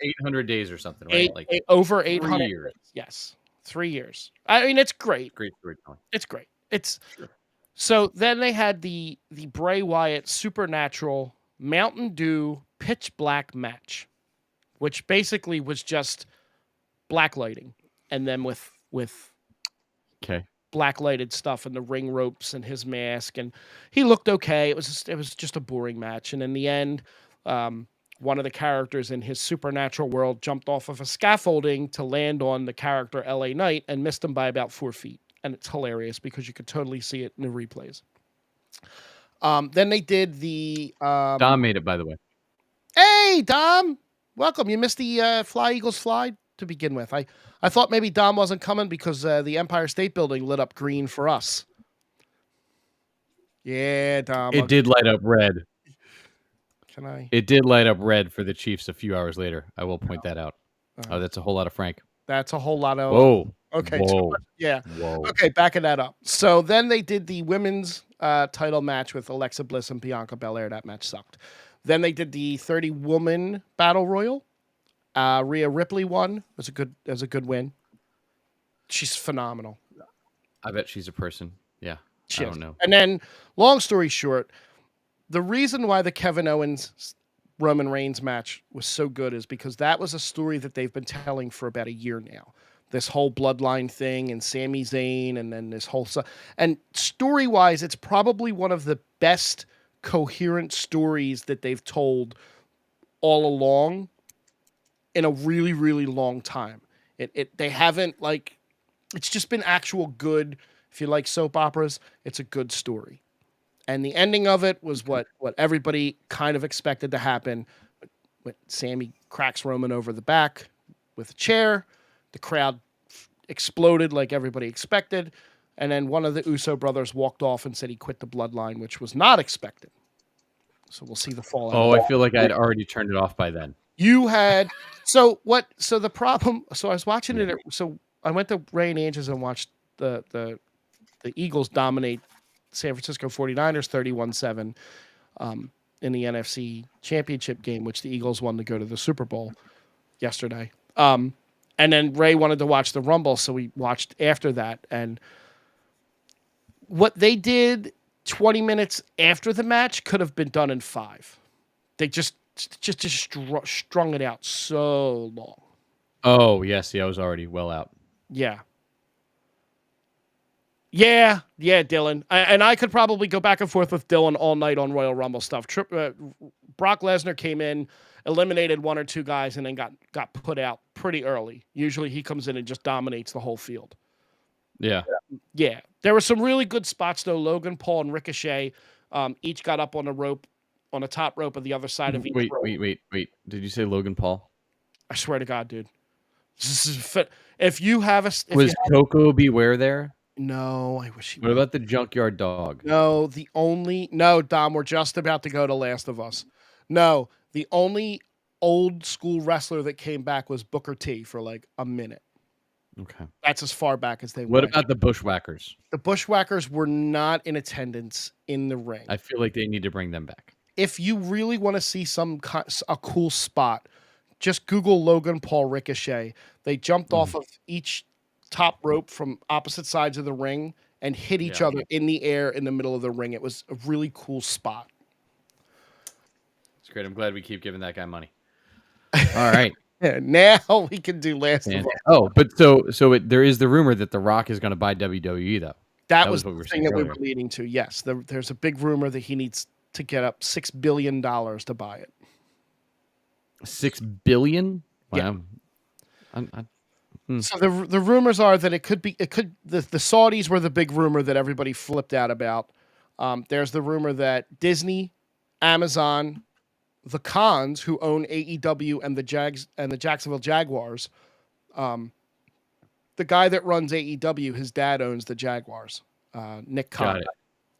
800 days or something, right? Over 800 years. Yes, 3 years. I mean, it's great. Great storytelling. It's great. So then they had the Bray Wyatt Supernatural Mountain Dew Pitch Black match, which basically was just black lighting, and then with Okay. black lighted stuff and the ring ropes and his mask, and he looked okay. It was just a boring match, and in the end, one of the characters in his supernatural world jumped off of a scaffolding to land on the character LA Knight and missed him by about 4 feet. And it's hilarious because you could totally see it in the replays. Then they did the... Dom made it, by the way. Hey, Dom! Welcome. You missed the Fly Eagles Fly to begin with. I thought maybe Dom wasn't coming because the Empire State Building lit up green for us. Yeah, Dom. It did light up red. Can I? It did light up red for the Chiefs a few hours later. I will point that out. Oh, that's a whole lot of Frank. That's a whole lot of... Whoa. Okay. Whoa. Yeah. Whoa. Okay, backing that up. So then they did the women's title match with Alexa Bliss and Bianca Belair. That match sucked. Then they did the 30-woman battle royal. Rhea Ripley won. It was a good win. She's phenomenal. I bet she's a person. Yeah. I don't know. And then, long story short, the reason why the Kevin Owens Roman Reigns match was so good is because that was a story that they've been telling for about a year now. This whole bloodline thing and Sami Zayn, and then this whole stuff. And story-wise, it's probably one of the best coherent stories that they've told all along in a really, really long time. They haven't it's just been actual good. If you like soap operas, it's a good story. And the ending of it was what everybody kind of expected to happen. When Sami cracks Roman over the back with a chair, the crowd exploded like everybody expected. And then one of the Uso brothers walked off and said he quit the bloodline, which was not expected. So we'll see the fallout. Oh, I feel like I'd already turned it off by then. You had so the problem. So I was watching it. So I went to Ray and Ange's and watched the Eagles dominate San Francisco 49ers 31-7 in the NFC Championship game, which the Eagles won to go to the Super Bowl yesterday. And then Ray wanted to watch the Rumble, so we watched after that. And what they did 20 minutes after the match could have been done in 5. They just strung it out so long. Oh, yes. Yeah, I was already well out. Yeah. Yeah, yeah, Dylan. And I could probably go back and forth with Dylan all night on Royal Rumble stuff. Brock Lesnar came in, eliminated one or two guys, and then got put out pretty early. Usually he comes in and just dominates the whole field. Yeah. Yeah. There were some really good spots, though. Logan Paul and Ricochet each got up on the rope, on the top rope of the other side of each rope. Wait. Did you say Logan Paul? I swear to God, dude. If you have a... Was Coco Beware there? No, I wish he What was. about the Junkyard Dog? No, no, Dom, we're just about to go to Last of Us. No, the only old school wrestler that came back was Booker T for like a minute. Okay. That's as far back as they What went. about the Bushwhackers? The Bushwhackers were not in attendance in the ring. I feel like they need to bring them back. If you really want to see a cool spot, just Google Logan Paul Ricochet. They jumped off of each top rope from opposite sides of the ring and hit each other in the air in the middle of the ring. It was a really cool spot. It's great. I'm glad we keep giving that guy money. All right. Now we can do Last of Us. Oh, but there is the rumor that The Rock is going to buy WWE, though. That was the thing that we were leading to. Yes, there's a big rumor that he needs to get up $6 billion to buy it. $6 billion? Yeah. Wow. So the rumors are that the Saudis were the big rumor that everybody flipped out about. There's the rumor that Disney, Amazon, the Khans who own AEW and the Jacksonville Jaguars, the guy that runs AEW, his dad owns the Jaguars, Nick Khan. Got it.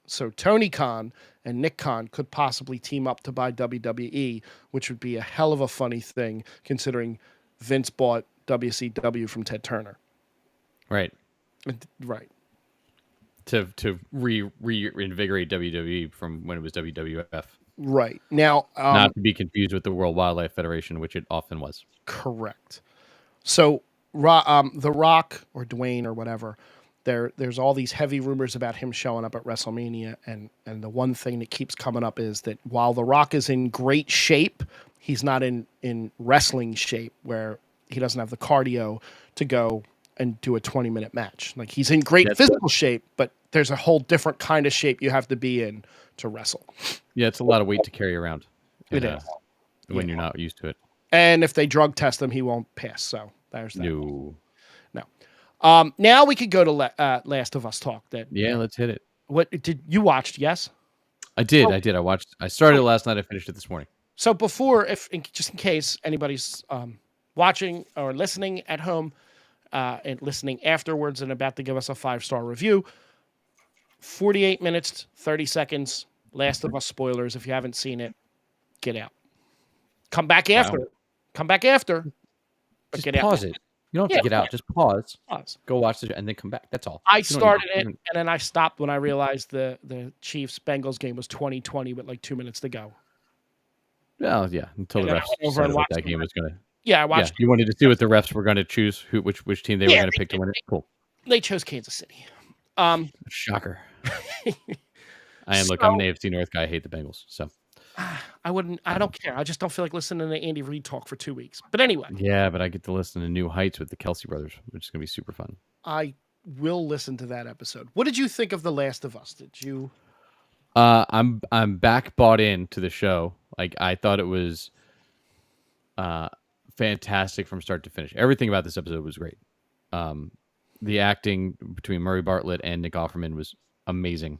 So Tony Khan and Nick Khan could possibly team up to buy WWE, which would be a hell of a funny thing considering Vince bought WCW from Ted Turner. Right. Right. To reinvigorate WWE from when it was WWF. Right. Now, not to be confused with the World Wildlife Federation, which it often was. Correct. So, The Rock or Dwayne or whatever, there's all these heavy rumors about him showing up at WrestleMania, and the one thing that keeps coming up is that while The Rock is in great shape, he's not in wrestling shape where he doesn't have the cardio to go and do a 20-minute match. Like, he's in great physical shape, but there's a whole different kind of shape you have to be in to wrestle. Yeah, it's a lot of weight to carry around. It is. When you're not used to it. And if they drug test him, he won't pass. So there's that. No. Now we could go to Last of Us talk. Let's hit it. What did you watched? Yes, I did. I watched. I started it last night. I finished it this morning. So before, just in case anybody's watching or listening at home and listening afterwards and about to give us a 5-star review, 48 minutes, 30 seconds. Last of Us spoilers. If you haven't seen it, get out. Come back after. Wow. Come back after. Just pause it. You don't have to get out. Just pause. Go watch the show and then come back. That's all. I started it and then I stopped when I realized the Chiefs Bengals game was 20-20 with like 2 minutes to go. Well, yeah, until the refs decided what that game was going to. Yeah, I watched. You wanted to see what the refs were going to choose, which team they were going to pick to win it. Cool. They chose Kansas City. Shocker. Look, I'm an AFC North guy. I hate the Bengals. So I don't care. I just don't feel like listening to Andy Reid talk for 2 weeks. But anyway. Yeah, but I get to listen to New Heights with the Kelsey brothers, which is going to be super fun. I will listen to that episode. What did you think of The Last of Us? Did you? I'm back bought into the show. Like, I thought it was fantastic from start to finish. Everything about this episode was great. The acting between Murray Bartlett and Nick Offerman was amazing.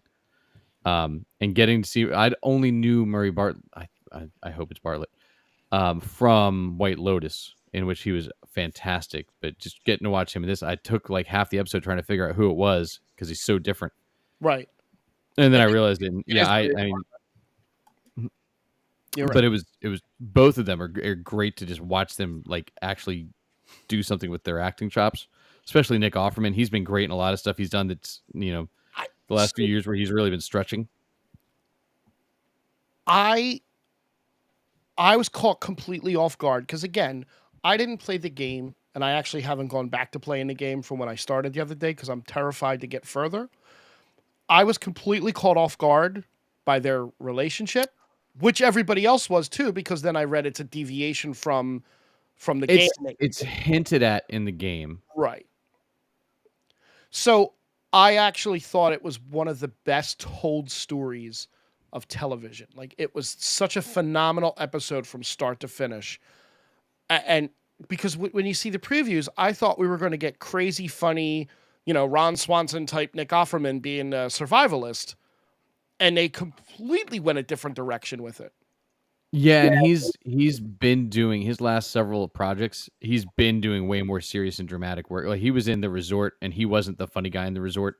And getting to see, I only knew Murray Bartlett. I hope it's Bartlett from White Lotus, in which he was fantastic. But just getting to watch him in this, I took like half the episode trying to figure out who it was because he's so different. Right. And then I realized it. Yeah, I mean, you're right. But it was both of them are great to just watch them like actually do something with their acting chops. Especially Nick Offerman. He's been great in a lot of stuff he's done. That's the last few years where he's really been stretching. I was caught completely off guard because, again, I didn't play the game, and I actually haven't gone back to playing the game from when I started the other day because I'm terrified to get further. I was completely caught off guard by their relationship, which everybody else was too, because then I read it's a deviation from the game. It's hinted at in the game. Right. So I actually thought it was one of the best told stories of television. Like it was such a phenomenal episode from start to finish. And because when you see the previews, I thought we were going to get crazy funny, Ron Swanson type Nick Offerman being a survivalist, and they completely went a different direction with it. Yeah, and he's been doing his last several projects. He's been doing way more serious and dramatic work. Like he was in The Resort, and he wasn't the funny guy in The Resort.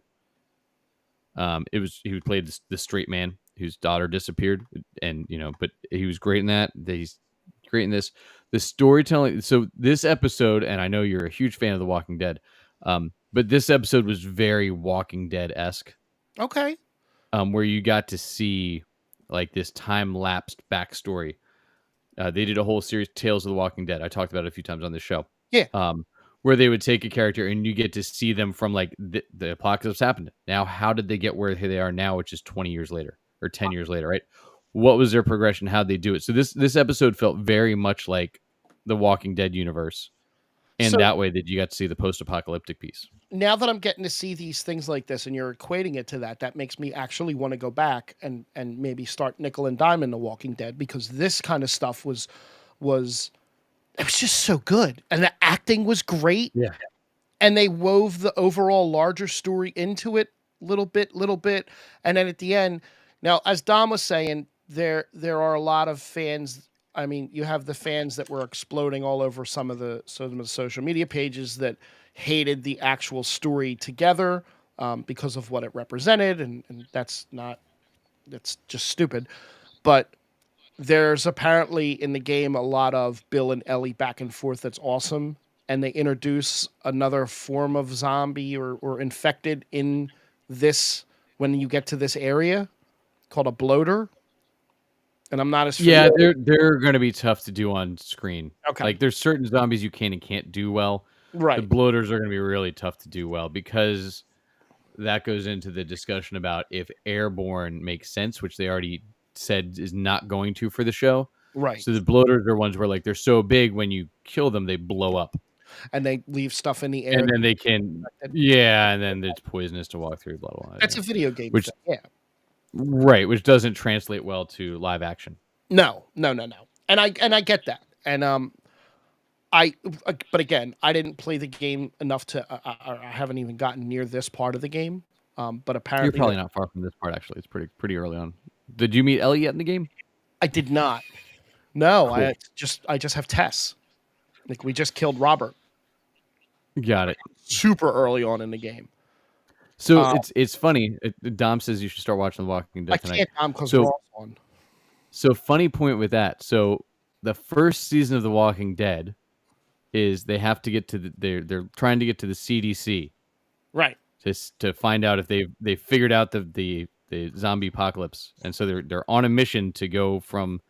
It was he played the straight man whose daughter disappeared, and but he was great in that. He's great in this. The storytelling. So this episode, and I know you're a huge fan of The Walking Dead, but this episode was very Walking Dead esque. Okay. Where you got to see like this time lapsed backstory. They did a whole series, Tales of the Walking Dead. I talked about it a few times on this show. Yeah. Where they would take a character and you get to see them from like the apocalypse happened. Now, how did they get where they are now, which is 20 years later or 10 years later, right? What was their progression? How'd they do it? So this episode felt very much like the Walking Dead universe. And So that way that you got to see the post-apocalyptic piece. now that I'm getting to see these things like this and you're equating it to that makes me actually want to go back and maybe start nickel and dime in The Walking Dead, because this kind of stuff was it was just so good. And the acting was great. Yeah. And they wove the overall larger story into it little bit. And then at the end, now, as Dom was saying, there are a lot of fans. I mean, you have the fans that were exploding all over some of the social media pages that hated the actual story together, because of what it represented, and that's just stupid. But there's apparently in the game a lot of Bill and Ellie back and forth that's awesome, and they introduce another form of zombie or infected in this when you get to this area called a bloater. And I'm not as Yeah, familiar. they're going to be tough to do on screen. Okay. Like there's certain zombies you can and can't do well. The Right. bloaters are going to be really tough to do well because that goes into the discussion about if airborne makes sense, which they already said is not going to for the show. Right. So the bloaters are ones where like they're so big when you kill them they blow up, And they leave stuff in the air. and then they can and then it's poisonous to walk through. Blah blah. That's a video game Which thing. Yeah. right, which doesn't translate well to live action. No. And I get that. And but again, I didn't play the game enough to. I haven't even gotten near this part of the game. But You're apparently, probably not far from this part. Actually, it's pretty early on. Did you meet Ellie yet in the game? I did not. No, Cool. I just have Tess. Like we just killed Robert Got it. super early on in the game. So it's funny. Dom says you should start watching The Walking Dead I tonight. can't because So- Raw's on. So funny point with that. So the first season of The Walking Dead is they have to get to they're trying to get to the CDC Right. to find out if they figured out the zombie apocalypse, and so they're on a mission to go from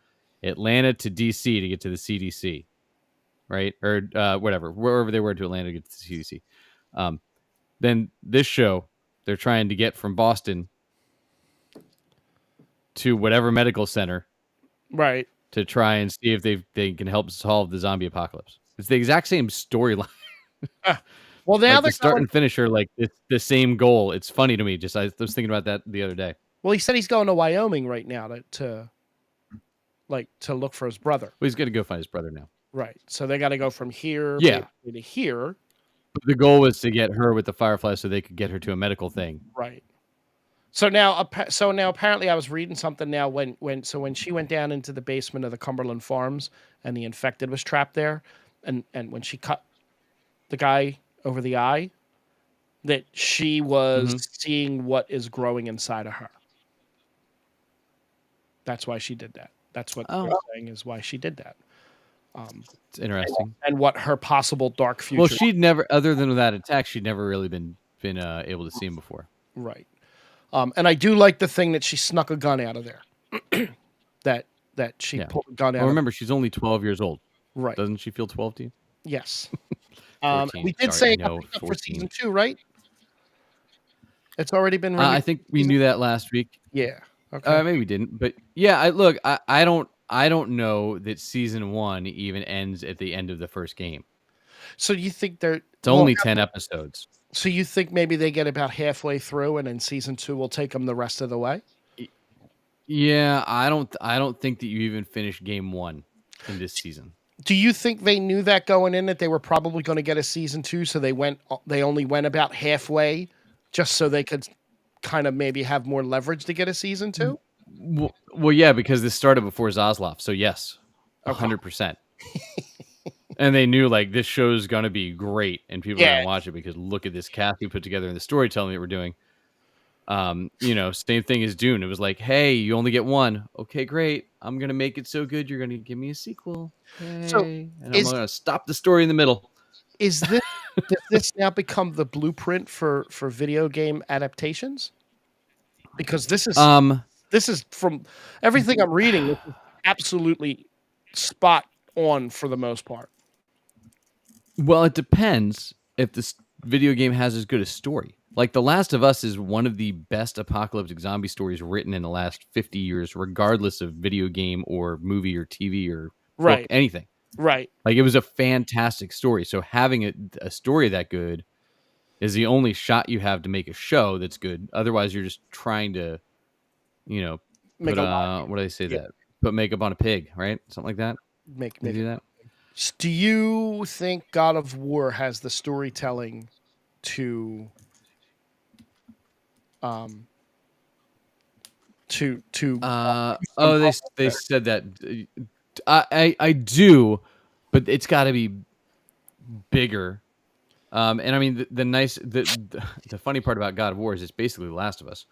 Atlanta to DC to get to the CDC, right? Or whatever, wherever they were to Atlanta to get to the CDC. Then this show, they're trying to get from Boston to whatever medical center Right. to try and see if they can help solve the zombie apocalypse. It's the exact same storyline. Well, now Like they're the start going. and finish are like it's the same goal. It's funny to me. Just I was thinking about that the other day. Well, he said he's going to Wyoming right now to look for his brother. Well, he's got to go find his brother now. Right. So they got to go from here Yeah. basically to here. But the goal was to get her with the Firefly so they could get her to a medical thing. Right. So now apparently I was reading something now when she went down into the basement of the Cumberland Farms and the infected was trapped there, and when she cut the guy over the eye, that she was seeing what is growing inside of her. That's why she did that. That's what they're saying is why she did that. It's interesting. And what her possible dark future. Well, she'd never, other than that attack, she'd never really been able to see him before. Right. And I do like the thing that she snuck a gun out of there. that she pulled a gun out. Well, remember, she's only 12 years old. Right. Doesn't she feel 12 to you? Yes. 14. We did Sorry, say I know, up for 14. season 2, right? It's already been released. I think we knew that last week. Yeah. Okay. Maybe we didn't, but yeah. I don't know that season 1 even ends at the end of the first game. So you think they're It's only 10 episodes. So you think maybe they get about halfway through, and then season 2 will take them the rest of the way? Yeah, I don't think that you even finished game 1 in this season. Do you think they knew that going in that they were probably going to get a season 2, so they only went about halfway just so they could kind of maybe have more leverage to get a season 2? Well, yeah, because this started before Zaslav, so yes, Okay. 100%. And they knew like this show is gonna be great, and people are Yeah. gonna watch it because look at this cast we put together and the storytelling that we're doing. Same thing as Dune. It was like, hey, you only get one. Okay, great. I'm gonna make it so good. You're gonna give me a sequel. So Yay! And I'm is gonna stop the story in the middle. is this does this now become the blueprint for video game adaptations? Because Um, this is from everything I'm reading, this is absolutely spot on for the most part. well, it depends if this video game has as good a story. Like The Last of Us is one of the best apocalyptic zombie stories written in the last 50 years, regardless of video game or movie or TV or book, Right. anything. Right. Like it was a fantastic story. So having a story that good is the only shot you have to make a show that's good. Otherwise, you're just trying to, you know, Make put a lot. what do they say Yeah. that? Put makeup on a pig, right? Something like that. They Make do it. that. Do you think God of War has the storytelling to um do some Oh, public they there? said that. I do, but it's got to be bigger. And I mean the nice the funny part about God of War is it's basically The Last of Us.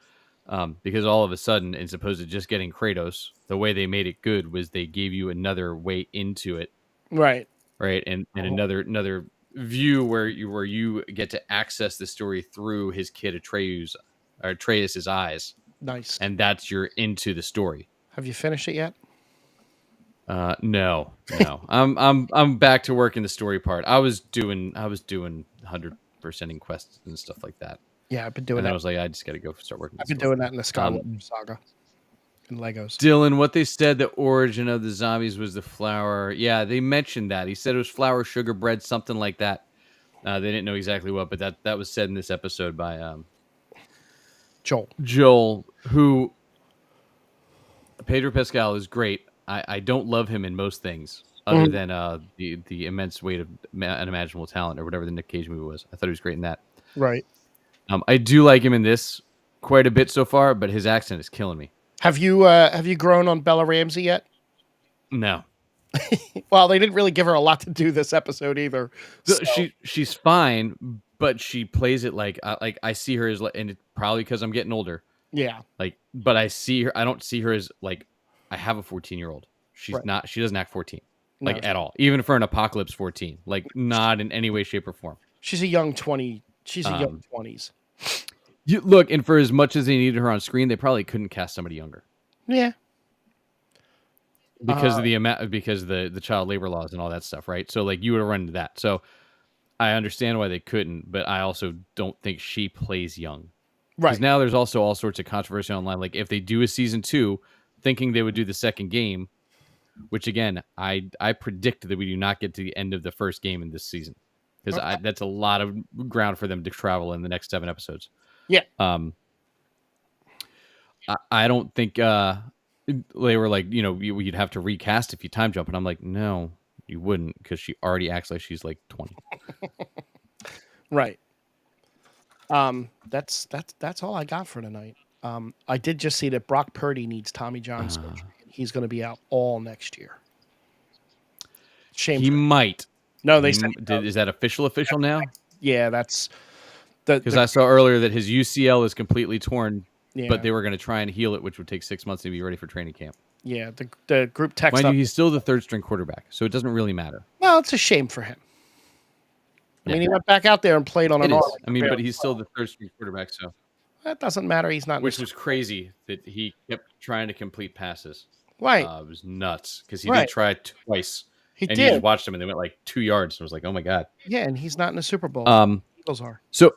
Because all of a sudden, as opposed to just getting Kratos, the way they made it good was they gave you another way into it, Right. right? And Mhm. another view where you get to access the story through his kid Atreus's eyes, Nice. and that's your into the story. Have you finished it yet? No, no. I'm back to working the story part. I was doing 100%ing quests and stuff like that, Yeah, I've been and doing then I that. was like, I just got to go start working the I've been story. doing that in the Skywalker Um, saga and Legos. Dylan, what they said the origin of the zombies was the flour. Yeah, they mentioned that. He said it was flour, sugar, bread, something like that. They didn't know exactly what, but that was said in this episode by Joel. Joel, who Pedro Pascal is great. I don't love him in most things other Mhm. than the immense weight of unimaginable talent or whatever the Nick Cage movie was. I thought he was great in that. Right. I do like him in this quite a bit so far, but his accent is killing me. Have you grown on Bella Ramsey yet? No, Well, they didn't really give her a lot to do this episode either. So she's fine, but she plays it like I see her as and it's probably because I'm getting older. yeah. Like, but I see her. I don't see her as like I have a 14-year-old. She's Right. not. She doesn't act 14 No. like at all. Even for an apocalypse 14, like not in any way, shape, or form. She's a young 20. She's a young Um, 20s. you look, and for as much as they needed her on screen, they probably couldn't cast somebody younger Yeah. because of the amount, because of the child labor laws and all that stuff, right? So like you would have run into that. So I understand why they couldn't, but I also don't think she plays young. Because Right. now there's also all sorts of controversy online. Like if they do a season 2, thinking they would do the second game, which again, I predict that we do not get to the end of the first game in this season because Okay. that's a lot of ground for them to travel in the next 7 episodes. Yeah. Um, I don't think they were like, you'd have to recast if you time jump, and I'm like, no, you wouldn't because she already acts like she's like 20. Right. That's all I got for tonight. I did just see that Brock Purdy needs Tommy John surgery. He's going to be out all next year. Shame He for him. might. No, they said Is that official now? yeah, that's Because I saw earlier that his UCL is completely torn, yeah, but they were going to try and heal it, which would take 6 months to be ready for training camp. yeah, the group text Mind up. you, he's still the third string quarterback, so it doesn't really matter. Well, it's a shame for him. I mean, he went back out there and played on It an is. arm. I mean, but he's still the third string quarterback, so That doesn't matter. He's not. which was crazy that he kept trying to complete passes. Right. It was nuts because he Right. did try it twice, He and you just did. watched them, and they went like 2 yards. And I was like, oh my god. Yeah, and he's not in the Super Bowl. Eagles are. So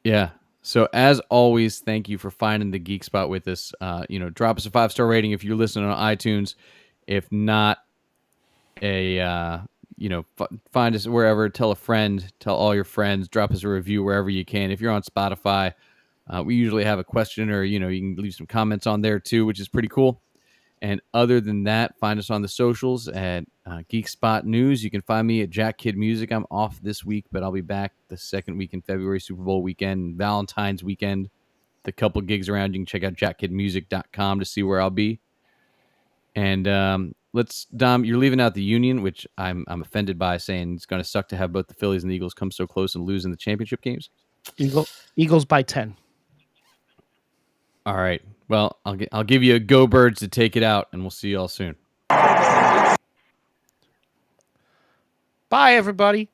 yeah. So as always, thank you for finding the Geek Spot with us. Drop us a 5-star rating if you're listening on iTunes. If not, find us wherever. Tell a friend. Tell all your friends. Drop us a review wherever you can. If you're on Spotify, we usually have a question, or you can leave some comments on there too, which is pretty cool. And other than that, find us on the socials at Geek Spot News. You can find me at Jack Kid Music. I'm off this week, but I'll be back the second week in February, Super Bowl weekend, Valentine's weekend. The couple gigs around. You can check out jackkidmusic.com to see where I'll be. And Dom, you're leaving out the Union, which I'm offended by, saying it's going to suck to have both the Phillies and the Eagles come so close and lose in the championship games. Eagles by 10. All right. Well, I'll give you a Go Birds to take it out, and we'll see you all soon. Bye, everybody.